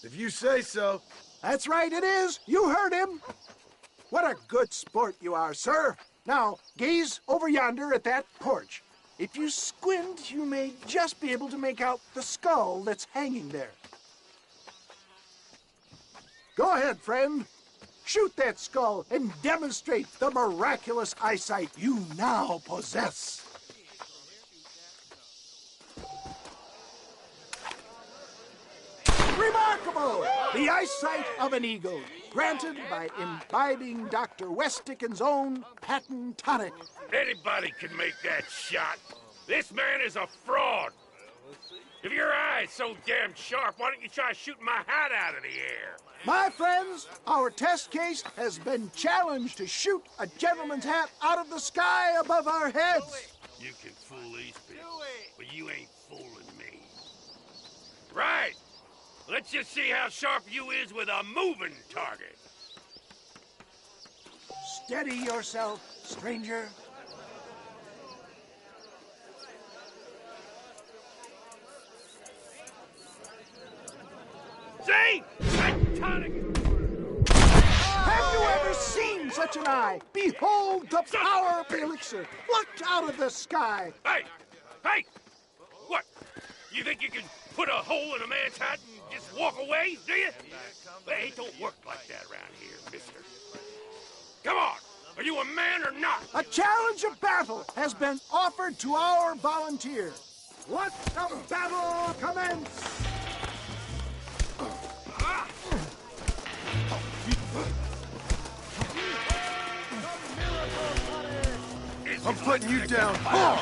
Speaker 5: If you say so.
Speaker 19: That's right, it is. You heard him. What a good sport you are, sir. Now, gaze over yonder at that porch. If you squint, you may just be able to make out the skull that's hanging there. Go ahead, friend. Shoot that skull and demonstrate the miraculous eyesight you now possess. Remarkable! The eyesight of an eagle, granted by imbibing Dr. West Dickens' own patent tonic.
Speaker 8: Anybody can make that shot. This man is a fraud. If your eye's so damn sharp, why don't you try shooting my hat out of the air?
Speaker 19: My friends, our test case has been challenged to shoot a gentleman's hat out of the sky above our heads.
Speaker 8: You can fool these people, but you ain't fooling me. Right. Let's just see how sharp you is with a moving target.
Speaker 19: Steady yourself, stranger.
Speaker 8: See? That tonic.
Speaker 19: Have you ever seen such an eye? Behold the power of the elixir, plucked out of the sky.
Speaker 8: Hey! Hey! What? You think you can put a hole in a man's hat and just walk away, do you? Hey, it don't work like that around here, mister. Come on! Are you a man or not?
Speaker 19: A challenge of battle has been offered to our volunteer. Let the battle commence!
Speaker 5: I'm putting you down hard.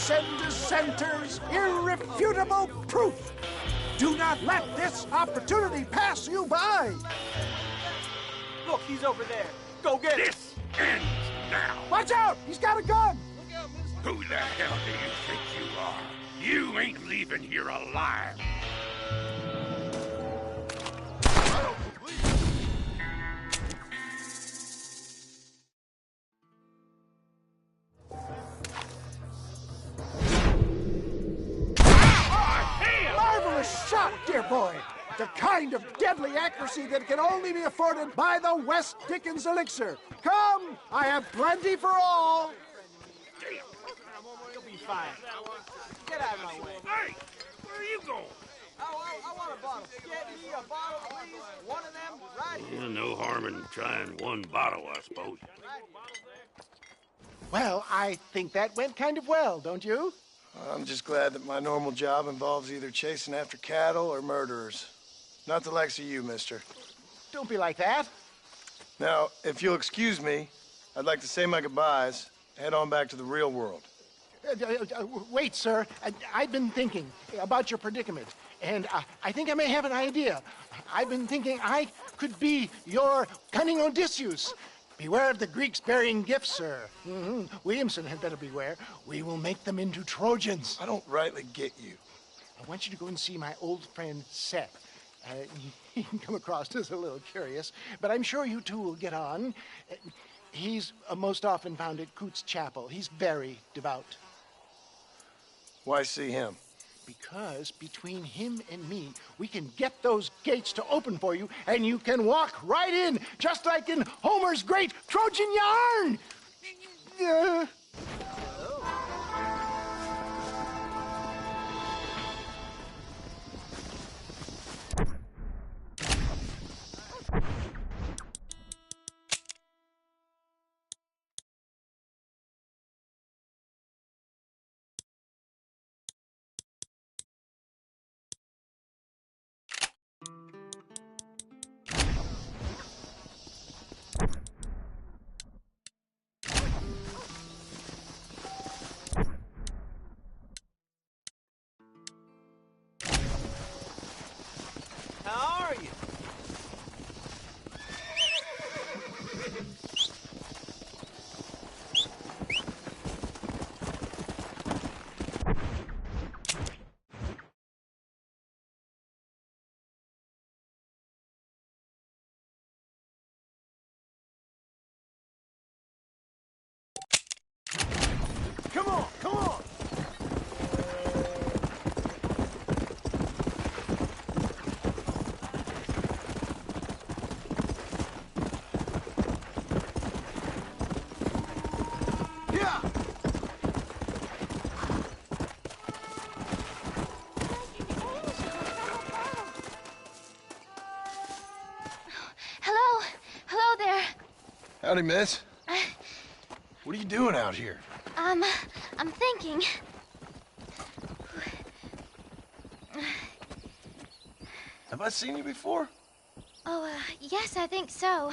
Speaker 19: Cephalites and dissenters, irrefutable proof. Do not let this opportunity pass you by.
Speaker 17: Look, he's over there. Go get him.
Speaker 8: This ends now.
Speaker 19: Watch out! He's got a gun!
Speaker 8: Who the hell do you think you are? You ain't leaving here alive.
Speaker 19: Marvelous shot, dear boy. The kind of deadly accuracy that can only be afforded by the West Dickens elixir. Come, I have plenty for all.
Speaker 17: You'll be fine. Get out of my way.
Speaker 8: Hey, where are you going?
Speaker 17: I want a bottle. Get me a bottle, please. One of them right here.
Speaker 8: No harm in trying one bottle, I suppose.
Speaker 10: Well, I think that went kind of well, don't you?
Speaker 5: I'm just glad that my normal job involves either chasing after cattle or murderers. Not the likes of you, mister.
Speaker 10: Don't be like that.
Speaker 5: Now, if you'll excuse me, I'd like to say my goodbyes, head on back to the real world.
Speaker 10: Wait, sir. I've been thinking about your predicament, and I think I may have an idea. I've been thinking I could be your cunning Odysseus. Beware of the Greeks burying gifts, sir. Williamson had better beware. We will make them into Trojans.
Speaker 5: I don't rightly get you.
Speaker 10: I want you to go and see my old friend Seth. He can come across as a little curious, but I'm sure you two will get on. He's most often found at Coots Chapel. He's very devout.
Speaker 5: Why see him?
Speaker 10: Because between him and me, we can get those gates to open for you, and you can walk right in, just like in Homer's great Trojan yarn!
Speaker 17: How are you?
Speaker 19: Come on, come on!
Speaker 3: Hello there.
Speaker 5: Howdy, miss. What are you doing out here?
Speaker 3: I'm thinking.
Speaker 5: Have I seen you before?
Speaker 3: Oh, yes, I think so.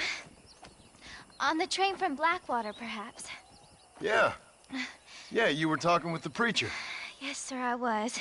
Speaker 3: On the train from Blackwater, perhaps.
Speaker 5: Yeah. Yeah, you were talking with the preacher.
Speaker 3: Yes, sir, I was.